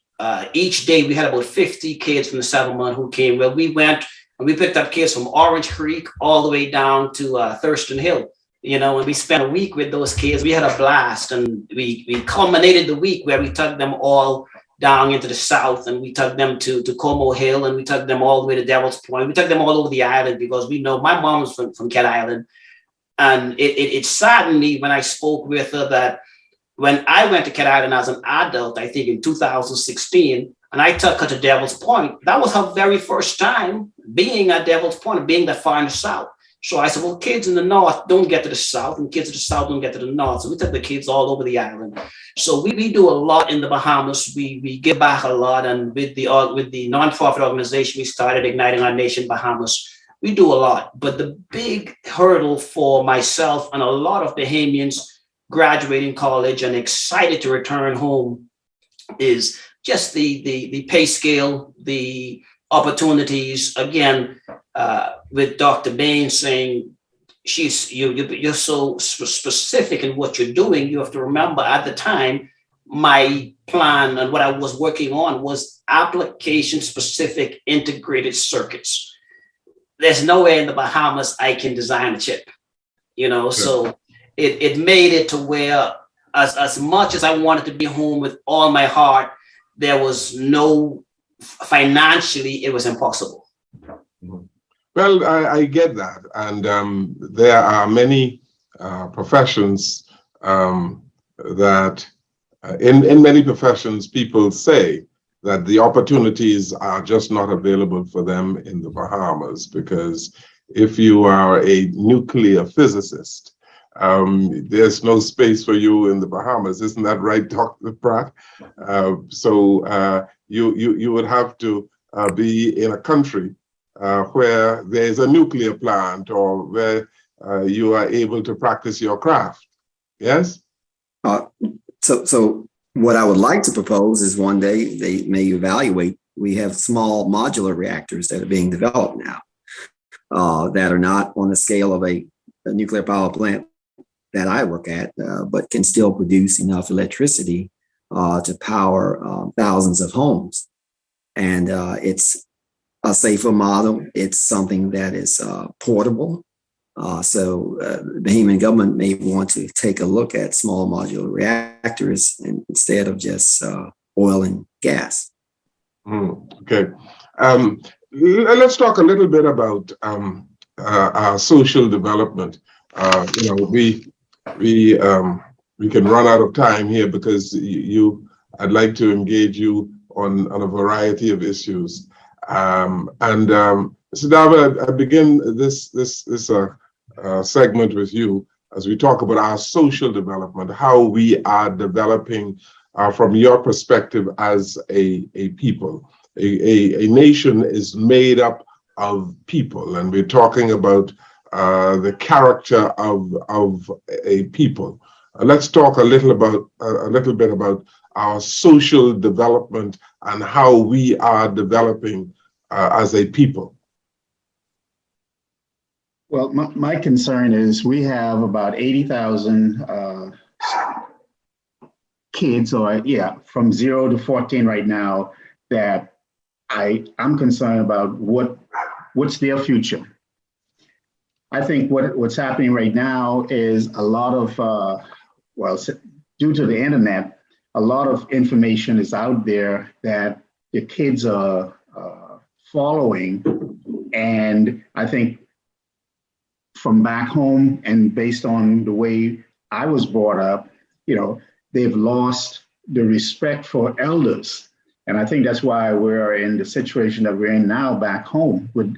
Speaker 7: each day we had about 50 kids from the settlement who came, where we went and we picked up kids from Orange Creek all the way down to Thurston Hill. You know, and we spent a week with those kids. We had a blast, and we culminated the week where we took them all down into the south, and we took them to Como Hill, and we took them all the way to Devil's Point. We took them all over the island because we know my mom's from Cat Island. And it saddened me when I spoke with her that when I went to Cat Island as an adult, I think in 2016, and I took her to Devil's Point, that was her very first time being at Devil's Point, being that far in the south. So I said, well, kids in the north don't get to the south, and kids in the south don't get to the north. So we took the kids all over the island. So we do a lot in the Bahamas. We give back a lot, and with the nonprofit organization we started, Igniting Our Nation Bahamas, we do a lot. But the big hurdle for myself and a lot of Bahamians graduating college and excited to return home is just the pay scale, the opportunities. Again, with Dr. Bain saying you're so specific in what you're doing, you have to remember at the time, my plan and what I was working on was application specific integrated circuits. There's nowhere in the Bahamas I can design a chip, you know, so it made it to where as much as I wanted to be home with all my heart, there was no, financially, it was impossible.
Speaker 1: Well, I get that. And there are many professions that in many professions, people say that the opportunities are just not available for them in the Bahamas, because if you are a nuclear physicist, there's no space for you in the Bahamas. Isn't that right, Dr. Pratt? So you would have to be in a country where there's a nuclear plant, or where you are able to practice your craft. Yes?
Speaker 5: So what I would like to propose is one day they may evaluate. We have small modular reactors that are being developed now that are not on the scale of a nuclear power plant that I work at, but can still produce enough electricity to power thousands of homes. And it's a safer model. It's something that is portable. So the Bahamian government may want to take a look at small modular reactors instead of just oil and gas.
Speaker 1: Okay. Let's talk a little bit about our social development. You know, we can run out of time here because I'd like to engage you on a variety of issues. Mr. David, I begin this segment with you as we talk about our social development, how we are developing from your perspective as a people. a nation is made up of people, and we're talking about the character of a people. Let's talk a little bit about our social development and how we are developing as a people.
Speaker 4: Well, my concern is we have about 80,000 kids, from 0 to 14 right now, that I'm concerned about what's their future. I think what's happening right now is a lot of, due to the internet, a lot of information is out there that the kids are following. And I think from back home and based on the way I was brought up, they've lost the respect for elders. And I think that's why we're in the situation that we're in now back home with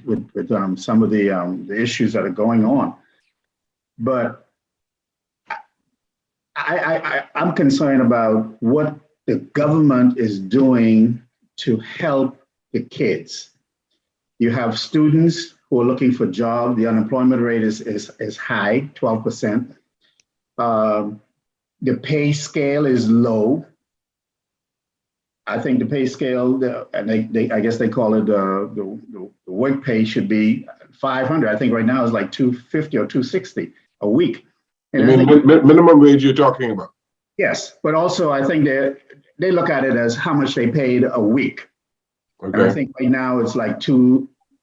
Speaker 4: some of the issues that are going on. But I'm concerned about what the government is doing to help the kids. You have students who are looking for jobs. The unemployment rate is high, 12%. The pay scale is low. I think the pay scale, I guess they call it the work pay should be $500. I think right now it's like $250 or $260 a week. And
Speaker 1: minimum wage you're talking about?
Speaker 4: Yes, but also I think they look at it as how much they paid a week. Okay. And I think right now it's like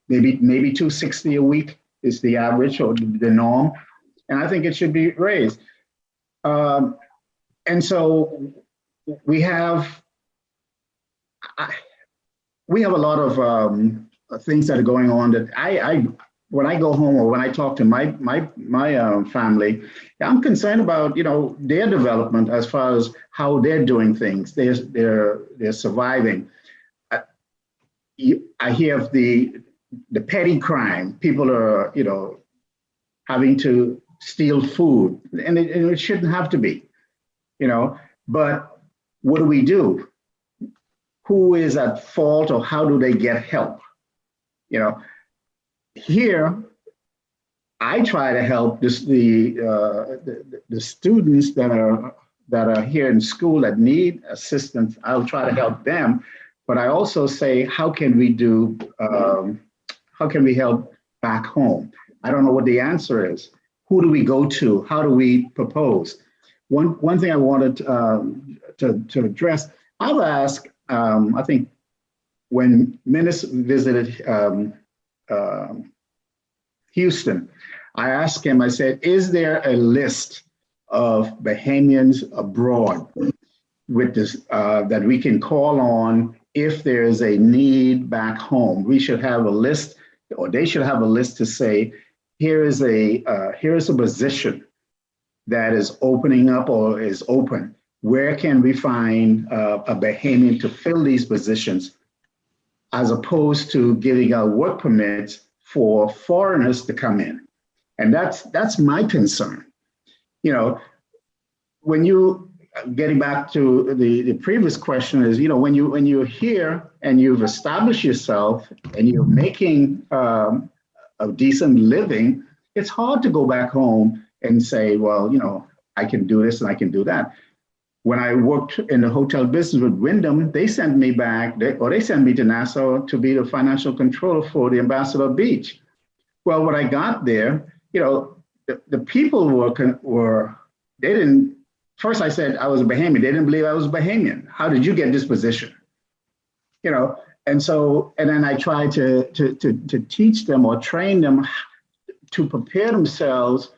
Speaker 4: maybe $260 a week is the average or the norm, and I think it should be raised. And so we have a lot of things that are going on that when I go home or when I talk to my family, I'm concerned about their development as far as how they're doing things. They're surviving. I hear of the petty crime. People are having to steal food, and it shouldn't have to be, But what do? Who is at fault, or how do they get help? Here, I try to help the students that are here in school that need assistance. I'll try to help them, but I also say, how can we help back home? I don't know what the answer is. Who do we go to? How do we propose? One thing I wanted to address, I've asked, I think when Minister visited Houston, I asked him, I said, is there a list of Bahamians abroad with this that we can call on if there is a need back home? We should have a list, or they should have a list to say, here is a position that is opening up or is open. Where can we find a Bahamian to fill these positions, as opposed to giving out work permits for foreigners to come in? And that's my concern. When you, getting back to the previous question, is when you're here and you've established yourself and you're making a decent living, it's hard to go back home and say, well, I can do this and I can do that. When I worked in the hotel business with Wyndham, they sent me back, they sent me to Nassau to be the financial controller for the Ambassador Beach. Well, when I got there, the people they didn't, first I said I was a Bahamian. They didn't believe I was a Bahamian. How did you get this position? And then I tried to teach them or train them to prepare themselves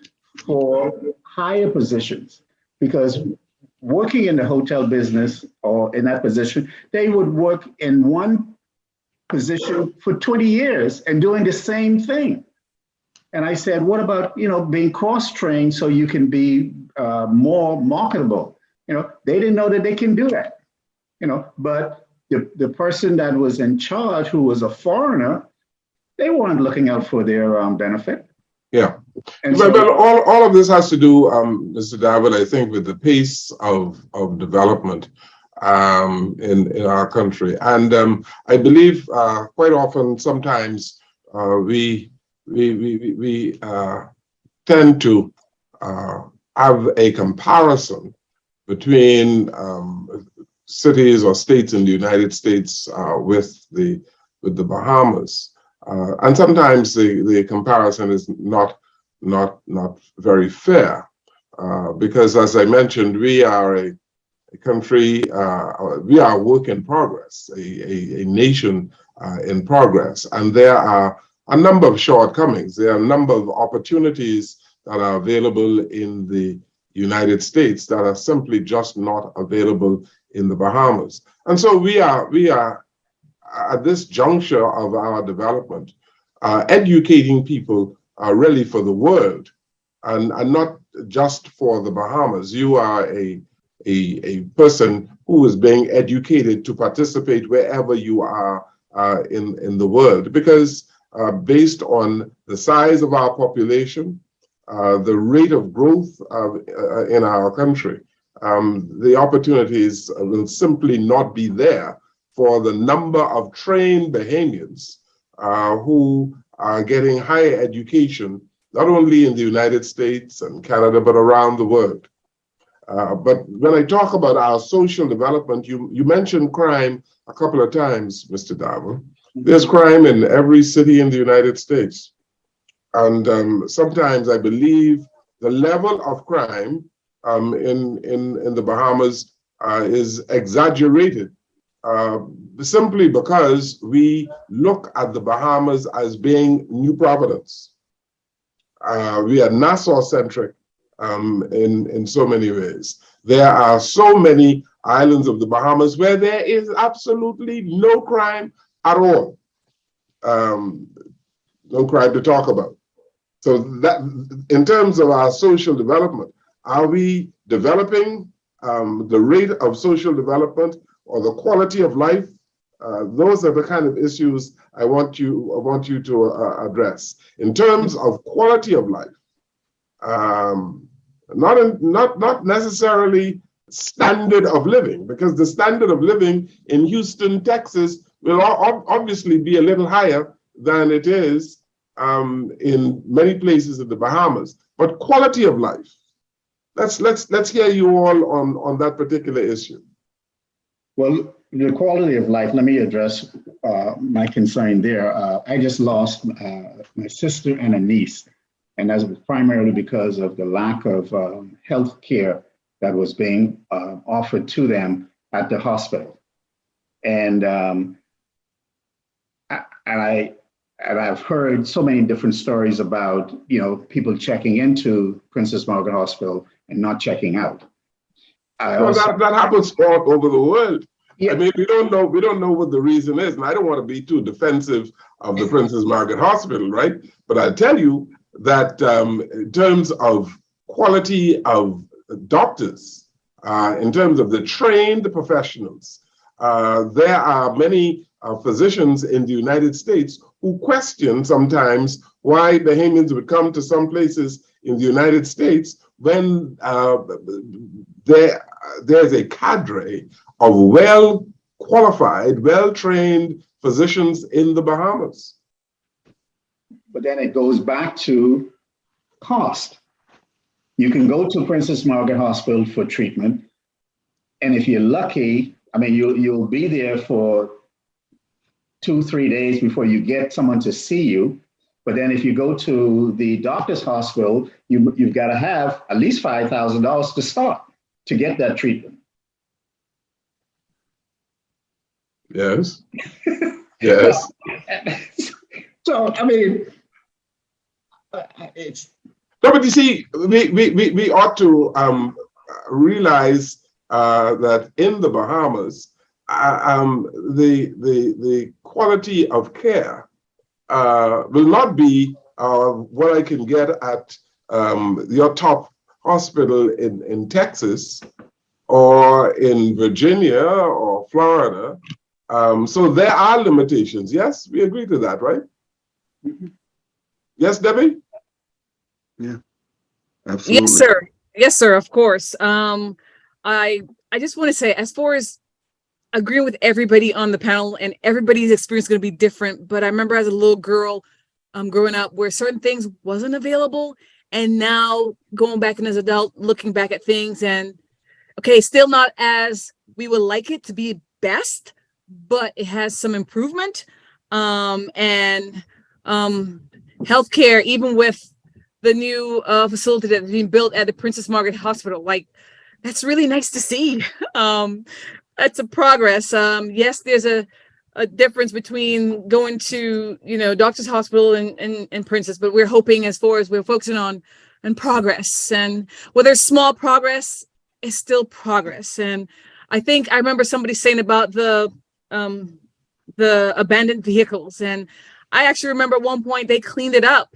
Speaker 4: for higher positions, because working in the hotel business or in that position, they would work in one position for 20 years and doing the same thing. And I said, what about, being cross-trained so you can be more marketable? They didn't know that they can do that, but the person that was in charge, who was a foreigner, they weren't looking out for their benefit.
Speaker 1: Yeah. But all of this has to do, Mr. David, I think, with the pace of development. in our country. And I believe quite often, sometimes we tend to have a comparison between cities or states in the United States with the Bahamas, and sometimes the comparison is not very fair, because, as I mentioned, we are a country, we are a work in progress, a nation in progress, and there are a number of shortcomings. There are a number of opportunities that are available in the United States that are simply just not available in the Bahamas. And so we are at this juncture of our development, educating people really for the world, and not just for the Bahamas. You are a person who is being educated to participate wherever you are in the world, because based on the size of our population, the rate of growth in our country, the opportunities will simply not be there for the number of trained Bahamians who are getting higher education, not only in the United States and Canada, but around the world. But when I talk about our social development, you mentioned crime a couple of times, Mr. Darwin. There's crime in every city in the United States. And sometimes I believe the level of crime in the Bahamas is exaggerated, simply because we look at the Bahamas as being New Providence. We are Nassau-centric in so many ways. There are so many islands of the Bahamas where there is absolutely no crime at all. No crime to talk about. So that, in terms of our social development, are we developing the rate of social development or the quality of life? Those are the kind of issues I want you to address. In terms of quality of life, not necessarily standard of living, because the standard of living in Houston, Texas, will obviously be a little higher than it is in many places in the Bahamas. But quality of life, let's hear you all on that particular issue.
Speaker 4: Well, the quality of life, let me address my concern there. I just lost my sister and a niece, and that was primarily because of the lack of health care that was being offered to them at the hospital. And I've heard so many different stories about, people checking into Princess Margaret Hospital and not checking out.
Speaker 1: That happens all over the world.
Speaker 4: Yeah.
Speaker 1: I mean, we don't know what the reason is, and I don't want to be too defensive of the Princess Margaret Hospital, right? But I tell you that in terms of quality of doctors, in terms of the trained professionals, there are many physicians in the United States who question sometimes why Bahamians would come to some places in the United States when there's a cadre of well-qualified, well-trained physicians in the Bahamas.
Speaker 4: But then it goes back to cost. You can go to Princess Margaret Hospital for treatment, and if you're lucky, you'll be there for 2-3 days before you get someone to see you. But then if you go to the doctor's hospital, you've got to have at least $5,000 to start to get that treatment.
Speaker 1: Yes. Yes.
Speaker 4: So, it's.
Speaker 1: No, but you see, we ought to realize that in the Bahamas, the quality of care will not be what I can get at your top hospital in Texas or in Virginia or Florida. So there are limitations. Yes, we agree to that, right? Mm-hmm. Yes, Debbie?
Speaker 2: Yeah, absolutely.
Speaker 6: Yes, sir. Yes, sir. Of course. I just want to say, as far as agreeing with everybody on the panel, and everybody's experience is going to be different. But I remember as a little girl, growing up, where certain things wasn't available, and now going back and as an adult, looking back at things, and okay, still not as we would like it to be best, but it has some improvement. And healthcare, even with the new facility that's being built at the Princess Margaret Hospital, like that's really nice to see. That's a progress. Yes, there's a difference between going to, Doctor's Hospital and Princess, but we're hoping, as far as we're focusing on progress, and whether it's small progress, it's still progress. And I think I remember somebody saying about the abandoned vehicles, and I actually remember at one point they cleaned it up.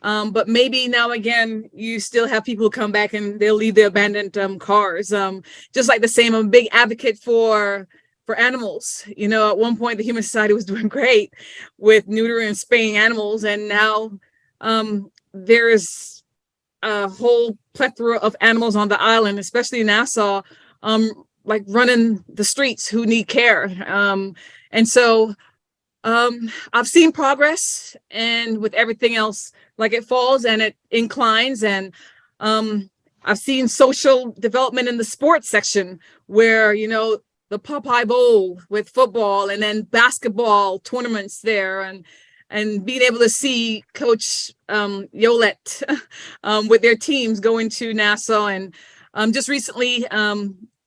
Speaker 6: But maybe now again, you still have people who come back and they'll leave the abandoned cars. Just like the same, I'm a big advocate for animals. At one point, the Human Society was doing great with neutering and spaying animals, and now there is a whole plethora of animals on the island, especially in Nassau, like running the streets, who need care. And so I've seen progress, and with everything else, like it falls and it inclines. And I've seen social development in the sports section where, the Popeye Bowl with football, and then basketball tournaments there, and being able to see Coach Yolet with their teams going to Nassau. And just recently,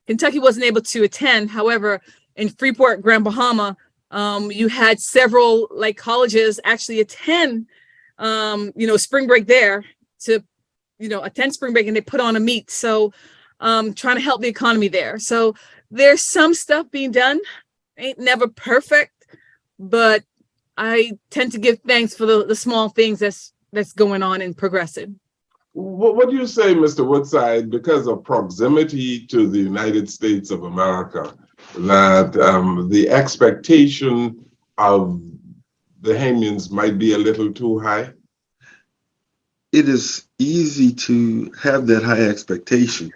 Speaker 6: Kentucky wasn't able to attend. However, in Freeport, Grand Bahama, you had several colleges actually attend, spring break there to, attend spring break, and they put on a meet. So trying to help the economy there. So there's some stuff being done. Ain't never perfect, but I tend to give thanks for the small things that's going on and progressing.
Speaker 1: What do you say, Mr. Woodside, because of proximity to the United States of America, that the expectation of the Bahamians might be a little too high?
Speaker 2: It is easy to have that high expectation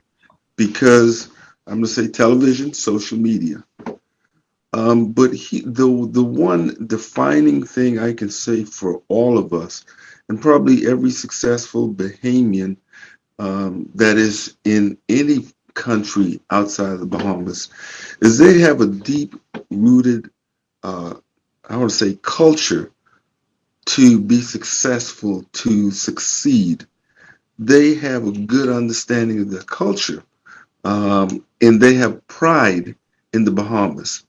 Speaker 2: because I'm going to say television, social media. But the one defining thing I can say for all of us, and probably every successful Bahamian that is in any country outside of the Bahamas, is they have a deep-rooted, I want to say, culture to be successful, to succeed. They have a good understanding of their culture, and they have pride in the Bahamas.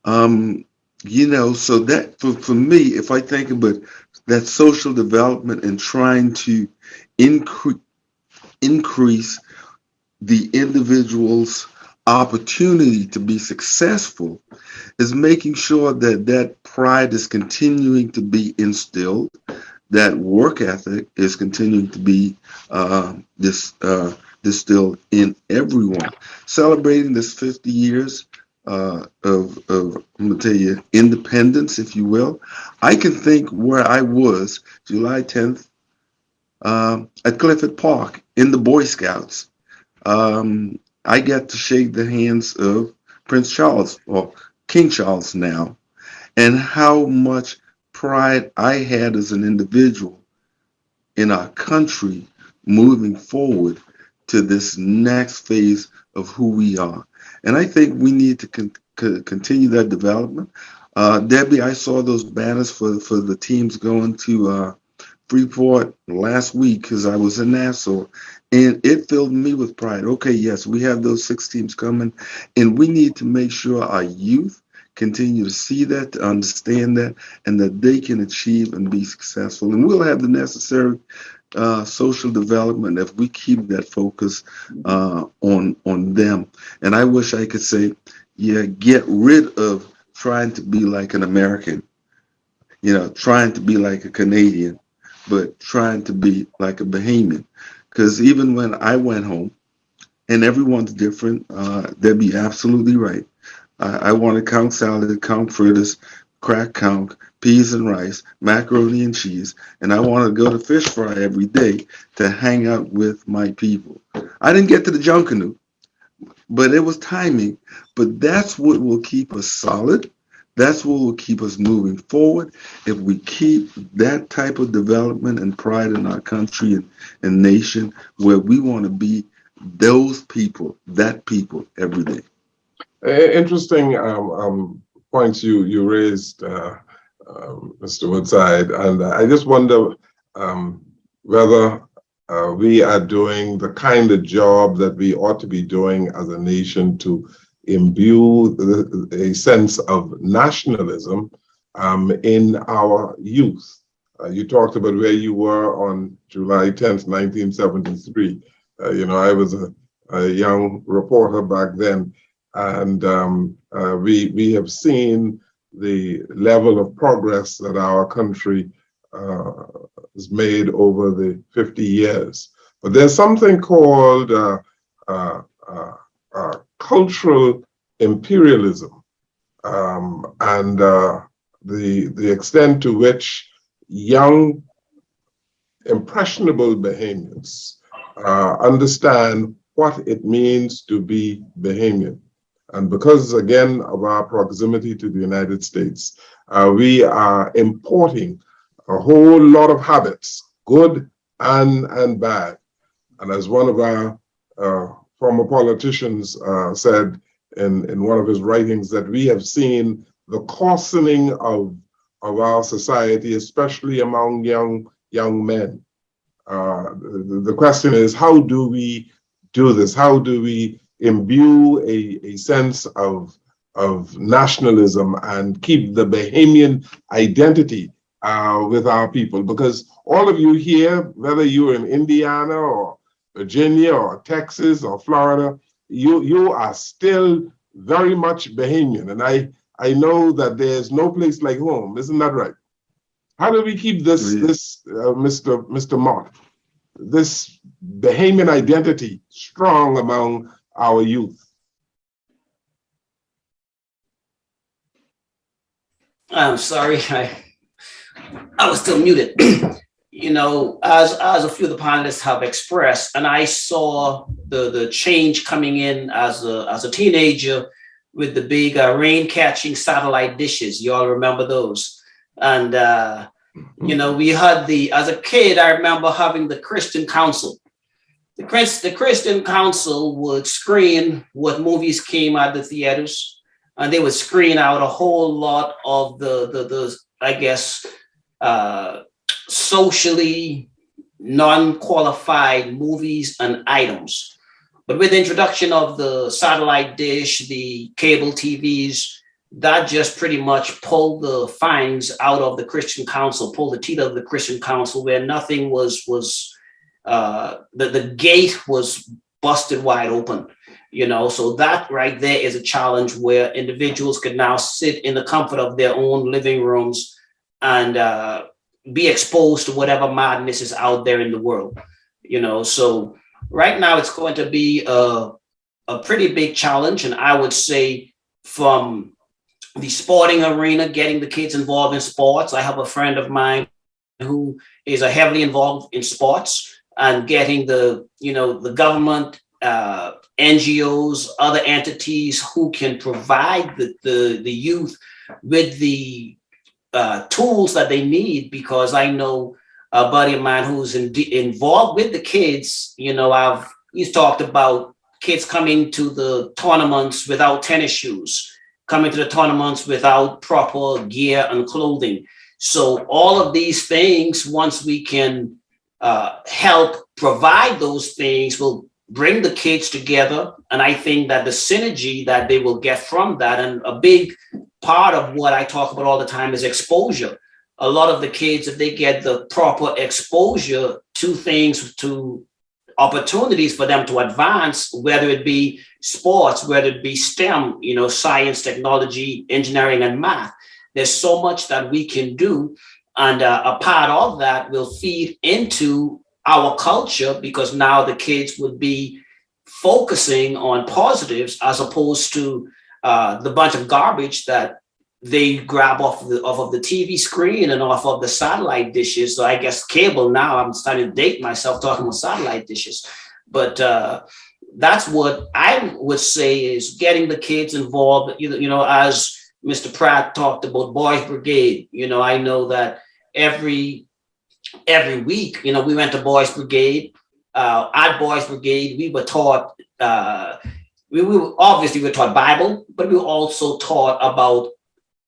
Speaker 2: So that for me, if I think about that social development and trying to increase the individual's opportunity to be successful, is making sure that that pride is continuing to be instilled, that work ethic is continuing to be distilled in everyone. Celebrating this 50 years of I'm going to tell you, independence, if you will. I can think where I was July 10th at Clifford Park in the Boy Scouts. I got to shake the hands of Prince Charles, or King Charles now, and how much pride I had as an individual in our country moving forward to this next phase of who we are. And I think we need to continue that development. Debbie, I saw those banners for the teams going to Freeport last week because I was in Nassau, and it filled me with pride. Okay, yes, we have those 6 teams coming, and we need to make sure our youth continue to see that, to understand that, and that they can achieve and be successful. And we'll have the necessary social development if we keep that focus on them. And I wish I could say, yeah, get rid of trying to be like an American, trying to be like a Canadian, but trying to be like a Bahamian. Because even when I went home, and everyone's different, they'd be absolutely right. I want to count salad, count fritters, crack count, peas and rice, macaroni and cheese, and I want to go to fish fry every day to hang out with my people. I didn't get to the Junkanoo. but it was timing. But that's what will keep us solid. That's what will keep us moving forward. If we keep that type of development and pride in our country and nation, where we want to be those people, that people every day.
Speaker 1: Interesting points you raised, Mr. Woodside, and I just wonder whether we are doing the kind of job that we ought to be doing as a nation to imbue a sense of nationalism in our youth. You talked about where you were on July 10th, 1973. I was a young reporter back then, and we have seen the level of progress that our country has made over the 50 years. But there's something called cultural imperialism, and the extent to which young, impressionable Bahamians understand what it means to be Bahamian. And because, again, of our proximity to the United States, we are importing a whole lot of habits, good and bad. And as one of our former politicians said in one of his writings, that we have seen the coarsening of our society, especially among young men. The question is, how do we do this? How do we imbue a sense of nationalism and keep the Bahamian identity with our people? Because all of you here, whether you're in Indiana or Virginia or Texas or Florida, you are still very much Bahamian. And I know that there's no place like home. Isn't that right? How do we keep this, Mr. Mott, this Bahamian identity strong among our youth?
Speaker 7: I'm sorry, I was still muted. As a few of the panelists have expressed, and I saw the change coming in as a teenager with the big rain-catching satellite dishes. You all remember those? And we had as a kid, I remember having the Christian Council. The Christian Council would screen what movies came at the theaters, and they would screen out a whole lot of the I guess, socially non-qualified movies and items. But with the introduction of the satellite dish, the cable TVs, that just pretty much pulled the fangs out of the Christian Council, pulled the teeth of the Christian Council, where nothing was the gate was busted wide open. So that right there is a challenge where individuals could now sit in the comfort of their own living rooms and be exposed to whatever madness is out there in the world. So right now it's going to be a pretty big challenge. And I would say from the sporting arena, getting the kids involved in sports. I have a friend of mine who is heavily involved in sports, and getting the government, NGOs, other entities who can provide the youth with the tools that they need. Because I know a buddy of mine who's involved with the kids. He's talked about kids coming to the tournaments without tennis shoes, coming to the tournaments without proper gear and clothing. So all of these things, once we can help provide those things, will bring the kids together. And I think that the synergy that they will get from that, and a big part of what I talk about all the time, is exposure. A lot of the kids, if they get the proper exposure to things, to opportunities for them to advance, whether it be sports, whether it be STEM, science, technology, engineering, and math, there's so much that we can do. And a part of that will feed into our culture, because now the kids would be focusing on positives as opposed to the bunch of garbage that they grab off of the TV screen and off of the satellite dishes. So I guess cable now, I'm starting to date myself talking about satellite dishes. But that's what I would say is getting the kids involved. As Mr. Pratt talked about Boys Brigade, I know that every week, we went to Boys Brigade. At Boys Brigade, we were taught, we were taught Bible, but we were also taught about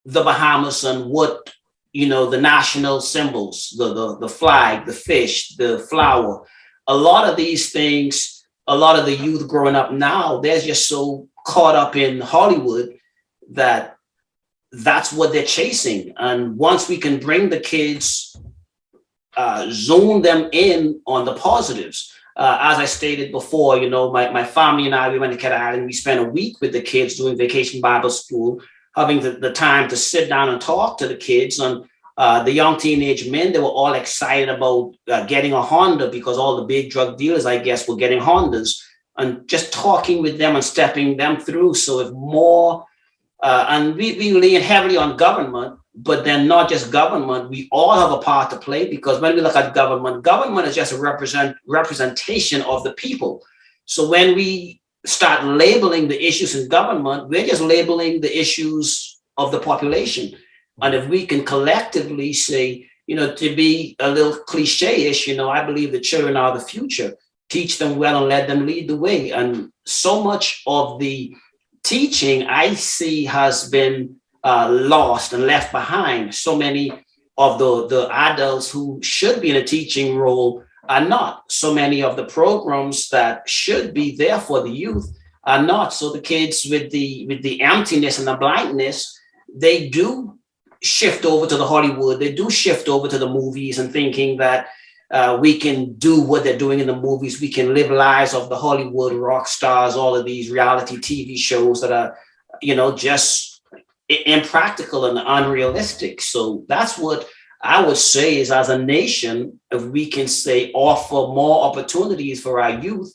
Speaker 7: the Bahamas and what, the national symbols, the flag, the fish, the flower, a lot of these things. A lot of the youth growing up now, they're just so caught up in Hollywood that that's what they're chasing. And once we can bring the kids, zone them in on the positives. As I stated before, my family and I, we went to Cat Island. We spent a week with the kids doing Vacation Bible School, having the time to sit down and talk to the kids. And the young teenage men, they were all excited about getting a Honda because all the big drug dealers, I guess, were getting Hondas, and just talking with them and stepping them through. So if more, and we lean heavily on government, but then not just government, we all have a part to play, because when we look at government is just a representation of the people. So when we start labeling the issues in government, we're just labeling the issues of the population. And if we can collectively say, to be a little cliche-ish, I believe the children are the future. Teach them well and let them lead the way. And so much of the teaching I see has been lost and left behind. So many of the adults who should be in a teaching role are not. So many of the programs that should be there for the youth are not. So the kids with the emptiness and the blindness, they do shift over to the Hollywood. They do shift over to the movies and thinking that we can do what they're doing in the movies. We can live lives of the Hollywood rock stars, all of these reality TV shows that are, just impractical and unrealistic. So that's what I would say is, as a nation, if we can say offer more opportunities for our youth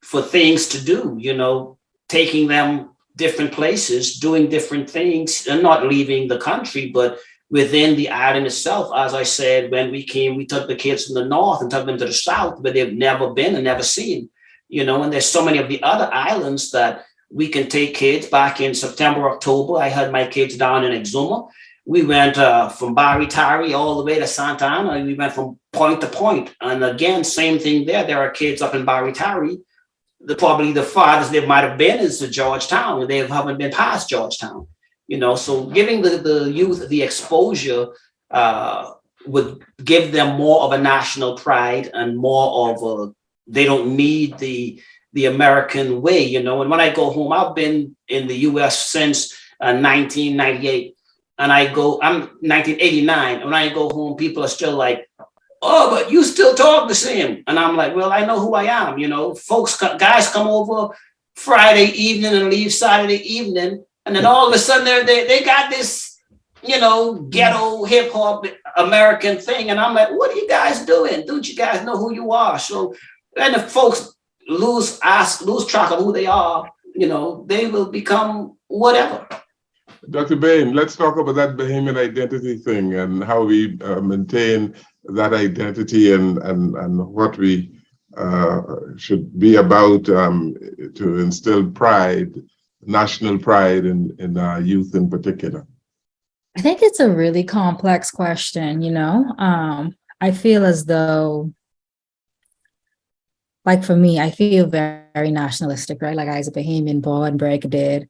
Speaker 7: for things to do, taking them different places, doing different things, and not leaving the country, but within the island itself. As I said, when we came, we took the kids from the north and took them to the south, where they've never been and never seen, and there's so many of the other islands that we can take kids. Back in September, October, I had my kids down in Exuma. We went from Barry Tari all the way to Santa Ana, and we went from point to point. And again, same thing there. There are kids up in Barry Tari. Probably the farthest they might have been is to Georgetown, and they haven't been past Georgetown. So giving the youth the exposure would give them more of a national pride and more of they don't need the American way, And when I go home, I've been in the U.S. since 1998, and I'm 1989. And when I go home, people are still like, "Oh, but you still talk the same." And I'm like, well, I know who I am. Guys come over Friday evening and leave Saturday evening. And then all of a sudden they got this, ghetto hip hop American thing. And I'm like, what are you guys doing? Don't you guys know who you are? So, and if folks lose track of who they are, they will become whatever.
Speaker 1: Dr. Bain, let's talk about that Bahamian identity thing and how we maintain that identity and what we should be about to instill pride, national pride in our youth in particular.
Speaker 3: I think it's a really complex question, I feel as though, like for me, I feel very, very nationalistic, right? Like I was a Bahamian born, break-a-did.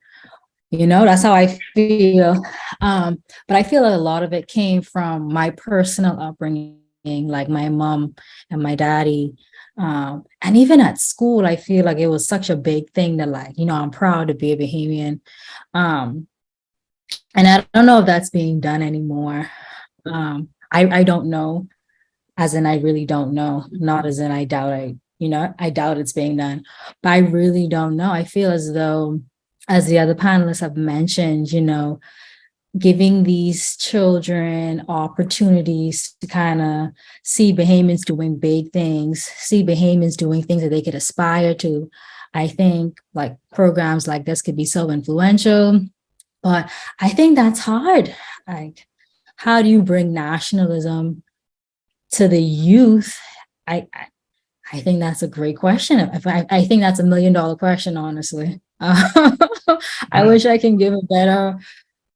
Speaker 3: That's how I feel. But I feel a lot of it came from my personal upbringing, like my mom and my daddy. And even at school, I feel like it was such a big thing that, like, I'm proud to be a Bahamian. And I don't know if that's being done anymore. I don't know, as in I really don't know, not as in I doubt I doubt it's being done, but I really don't know. I feel as though, as the other panelists have mentioned, giving these children opportunities to kind of see Bahamians doing big things, see Bahamians doing things that they could aspire to. I think like programs like this could be so influential, but I think that's hard. Like, how do you bring nationalism to the youth? I think that's a great question. I think that's $1 million question, honestly. I wish I can give a better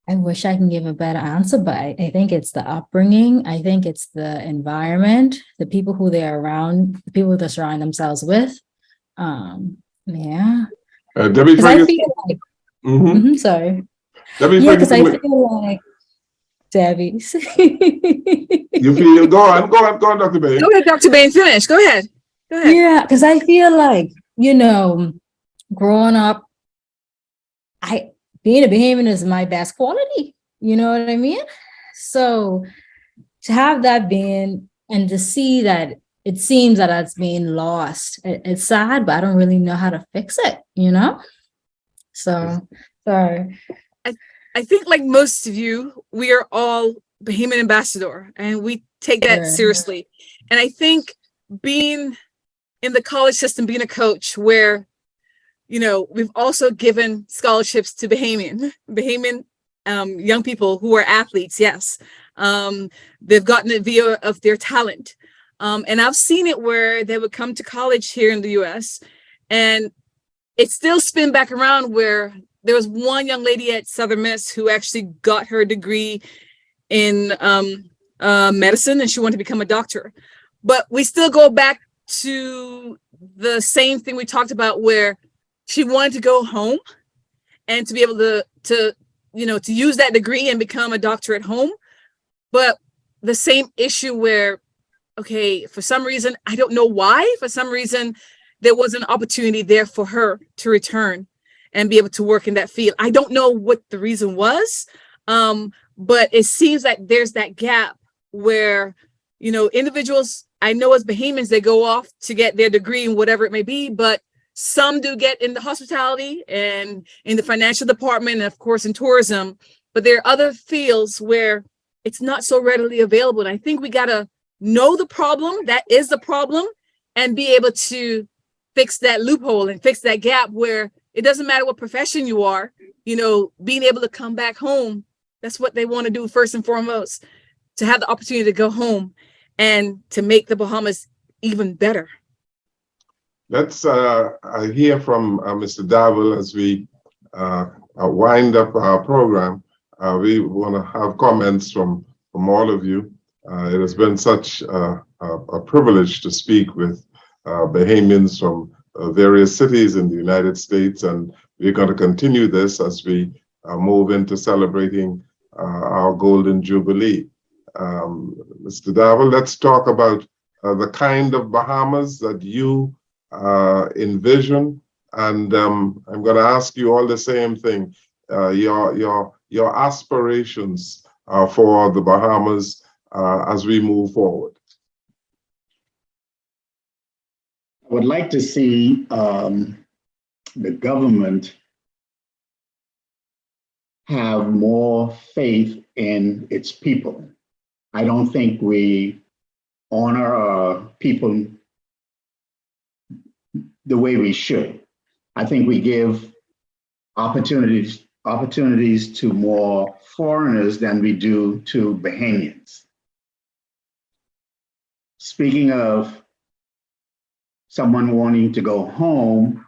Speaker 3: answer, but I think it's the upbringing. I think it's the environment, the people who they're around, the people they surround themselves with. Yeah.
Speaker 1: Debbie,
Speaker 3: Because I feel like, sorry.
Speaker 1: Debbie,
Speaker 3: yeah, because I feel like Debbie.
Speaker 1: You feel, go on, Dr. Bain.
Speaker 6: Go ahead, Dr. Bain, finish. Go ahead.
Speaker 3: Yeah, because I feel like, growing up, being a Bahamian is my best quality. You know what I mean? So to have that being, and to see that it seems that it's being lost, it's sad, but I don't really know how to fix it, So, sorry.
Speaker 6: I think like most of you, we are all Bahamian ambassador, and we take that seriously. And I think being in the college system, being a coach where, we've also given scholarships to Bahamian young people who are athletes. Yes. They've gotten it via of their talent. And I've seen it where they would come to college here in the US, and it still spin back around where there was one young lady at Southern Miss who actually got her degree in medicine, and she wanted to become a doctor. But we still go back to the same thing we talked about, where she wanted to go home and to be able to use that degree and become a doctor at home. But the same issue where, okay, for some reason, I don't know why, for some reason, there was an opportunity there for her to return and be able to work in that field. I don't know what the reason was, but it seems like there's that gap where, individuals, I know as Bahamians, they go off to get their degree in whatever it may be, but some do get in the hospitality and in the financial department, and of course in tourism, but there are other fields where it's not so readily available. And I think we got to know the problem, that is the problem, and be able to fix that loophole and fix that gap where it doesn't matter what profession you are, being able to come back home. That's what they want to do first and foremost, to have the opportunity to go home and to make the Bahamas even better.
Speaker 1: Let's hear from Mr. Davil as we wind up our program. We want to have comments from all of you. It has been such a privilege to speak with Bahamians from various cities in the United States, and we're going to continue this as we move into celebrating our Golden Jubilee. Mr. Davil, let's talk about the kind of Bahamas that you envision, and I'm going to ask you all the same thing, your aspirations for the Bahamas as we move forward.
Speaker 4: I would like to see the government have more faith in its people. I don't think we honor our people the way we should. I think we give opportunities to more foreigners than we do to Bahamians. Speaking of someone wanting to go home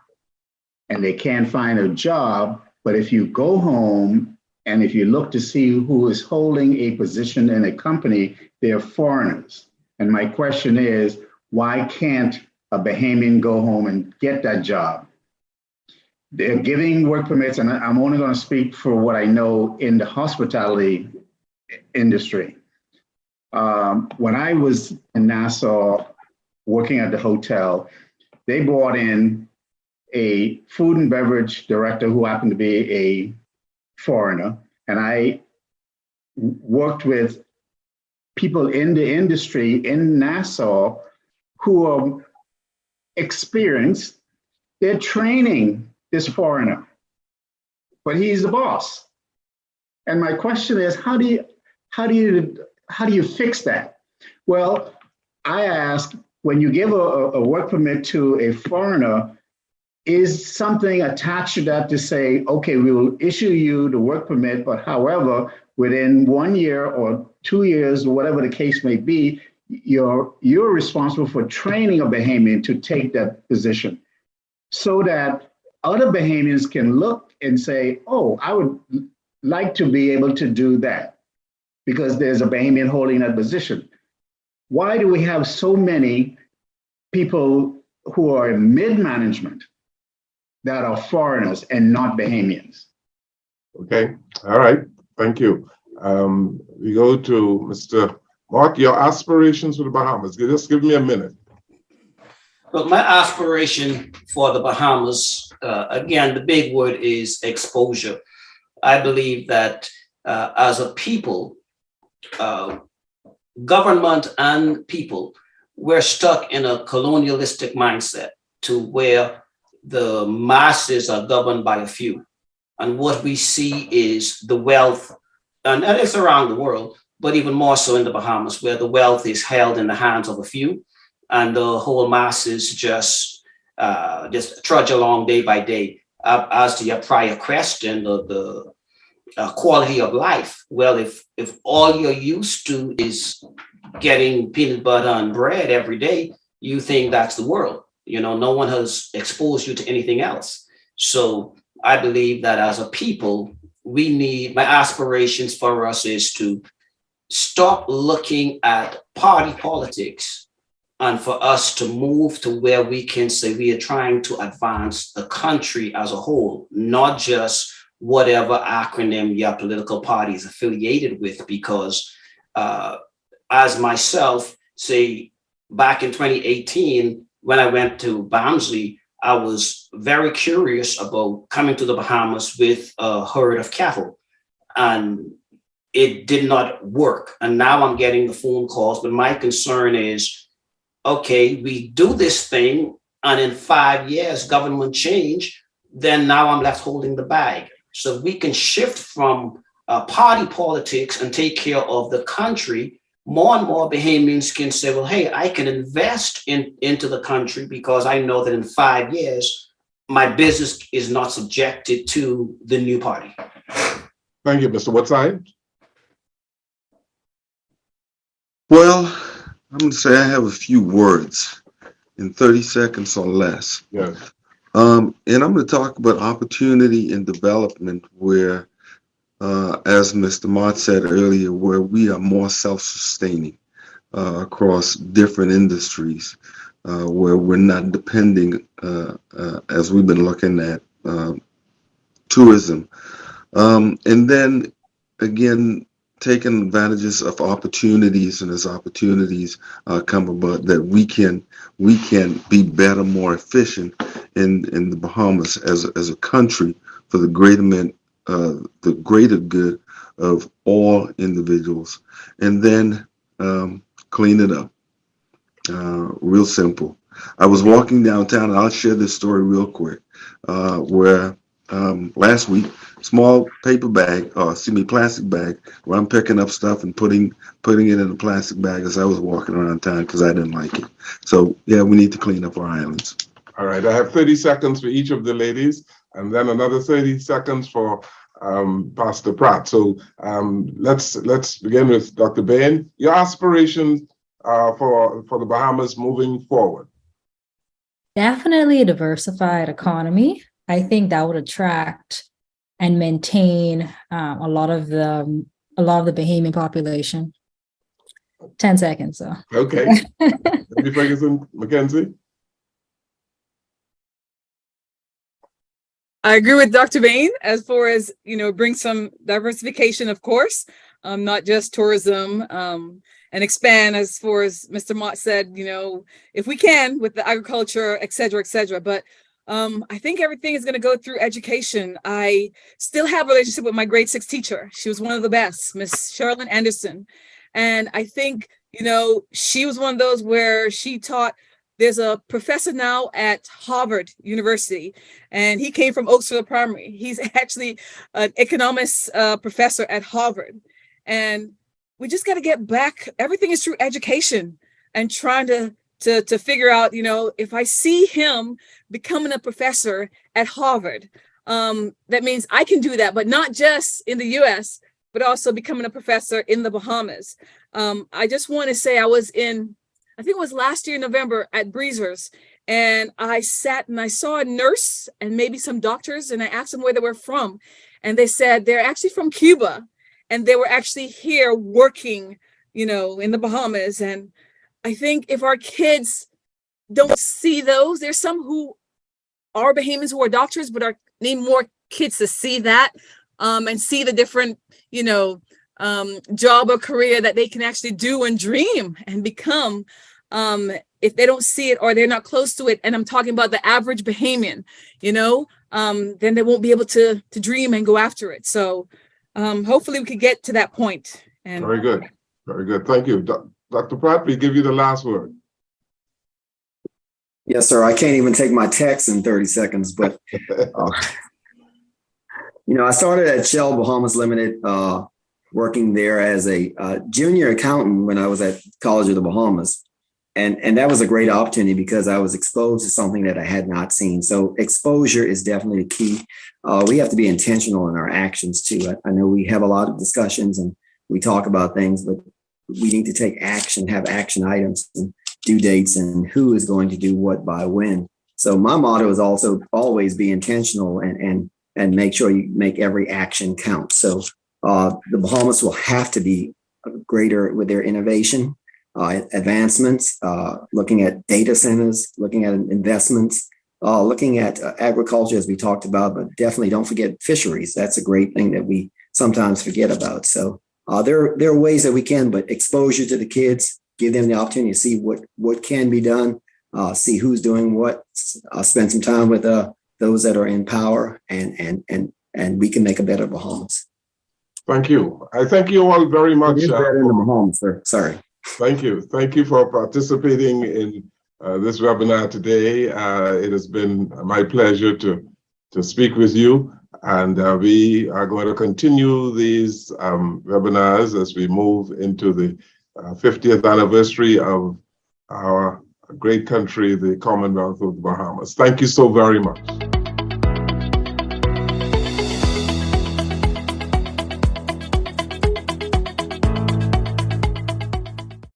Speaker 4: and they can't find a job, but if you go home and if you look to see who is holding a position in a company, they're foreigners. And my question is, why can't a Bahamian go home and get that job? They're giving work permits, and I'm only going to speak for what I know in the hospitality industry. When I was in Nassau working at the hotel, they brought in a food and beverage director who happened to be a foreigner, and I worked with people in the industry in Nassau who are experienced. They're training this foreigner, but he's the boss. And my question is, how do you fix that? Well, I ask, when you give a work permit to a foreigner, is something attached to that to say, okay, we will issue you the work permit, but however, within 1 year or 2 years, or whatever the case may be, you're responsible for training a Bahamian to take that position so that other Bahamians can look and say, oh, I would like to be able to do that because there's a Bahamian holding that position. Why do we have so many people who are in mid-management that are foreigners and not Bahamians?
Speaker 1: Okay, all right, thank you. We go to Mr. Mark, your aspirations for the Bahamas. Just give me a minute.
Speaker 7: But my aspiration for the Bahamas, again, the big word is exposure. I believe that as a people, government and people, we're stuck in a colonialistic mindset to where the masses are governed by a few. And what we see is the wealth, and it's around the world, but even more so in the Bahamas, where the wealth is held in the hands of a few, and the whole masses just trudge along day by day. As to your prior question, the quality of life. Well, if all you're used to is getting peanut butter and bread every day, you think that's the world. You know, no one has exposed you to anything else. So I believe that as a people, my aspirations for us is to stop looking at party politics and for us to move to where we can say we are trying to advance the country as a whole, not just whatever acronym your political party is affiliated with. Because as myself, say back in 2018, when I went to Barnsley, I was very curious about coming to the Bahamas with a herd of cattle, and it did not work. And now I'm getting the phone calls, but my concern is, okay, we do this thing, and in 5 years, government change, then now I'm left holding the bag. So we can shift from party politics and take care of the country. More and more Bahamians can say, well, hey, I can invest into the country because I know that in 5 years, my business is not subjected to the new party.
Speaker 1: Thank you, Mr. Woodside.
Speaker 2: Well, I'm going to say I have a few words in 30 seconds or less.
Speaker 1: Yes.
Speaker 2: And I'm going to talk about opportunity and development where, as Mr. Mott said earlier, where we are more self-sustaining across different industries, where we're not depending, as we've been looking at, tourism. And then, again, taking advantages of opportunities, and as opportunities come about, that we can be better, more efficient in the Bahamas as a country for the greater good of all individuals. And then clean it up. Real simple. I was walking downtown, and I'll share this story real quick, where last week, small plastic bag, where I'm picking up stuff and putting it in a plastic bag as I was walking around town because I didn't like it. So yeah, we need to clean up our islands.
Speaker 1: All right, I have 30 seconds for each of the ladies, and then another 30 seconds for Pastor Pratt. So let's begin with Dr. Bain. Your aspirations for the Bahamas moving forward.
Speaker 3: Definitely a diversified economy. I think that would attract and maintain a lot of the Bahamian population. 10 seconds, so.
Speaker 1: Okay. Maybe Ferguson, Mackenzie.
Speaker 6: I agree with Dr. Bain as far as, bring some diversification, of course, not just tourism, and expand as far as Mr. Mott said, if we can with the agriculture, et cetera, et cetera. But I think everything is going to go through education. I still have a relationship with my grade 6 teacher. She was one of the best, Miss Sherilyn Anderson. And I think, she was one of those where she taught. There's a professor now at Harvard University, and he came from Oaksville Primary. He's actually an economics professor at Harvard. And we just got to get back. Everything is through education and trying to figure out, if I see him becoming a professor at Harvard, that means I can do that, but not just in the US, but also becoming a professor in the Bahamas. I just want to say I think it was last year, November, at Breezers, and I sat and I saw a nurse and maybe some doctors, and I asked them where they were from. And they said they're actually from Cuba, and they were actually here working, in the Bahamas. And I think if our kids don't see those, there's some who are Bahamians who are doctors, but need more kids to see that, and see the different, job or career that they can actually do and dream and become. If they don't see it or they're not close to it, and I'm talking about the average Bahamian, then they won't be able to dream and go after it. So hopefully we could get to that point. And
Speaker 1: very good. Very good. Thank you. Dr. Pratt, we give you the last word.
Speaker 5: Yes, sir. I can't even take my text in 30 seconds, but I started at Shell Bahamas Limited, working there as a junior accountant when I was at College of the Bahamas. And that was a great opportunity because I was exposed to something that I had not seen. So exposure is definitely the key. We have to be intentional in our actions too. I know we have a lot of discussions and we talk about things, but we need to take action, have action items and due dates and who is going to do what by when. So my motto is also always be intentional and make sure you make every action count. So the Bahamas will have to be greater with their innovation. Advancements, looking at data centers, looking at investments, looking at agriculture as we talked about, but definitely don't forget fisheries. That's a great thing that we sometimes forget about. So there are ways that we can, but exposure to the kids, give them the opportunity to see what can be done, see who's doing what, spend some time with those that are in power, and we can make a better Bahamas.
Speaker 1: Thank you. I thank you all very much.
Speaker 5: Better in the Bahamas, sir. Sorry.
Speaker 1: Thank you. Thank you for participating in this webinar today. It has been my pleasure to speak with you, and we are going to continue these webinars as we move into the 50th anniversary of our great country, the Commonwealth of the Bahamas. Thank you so very much.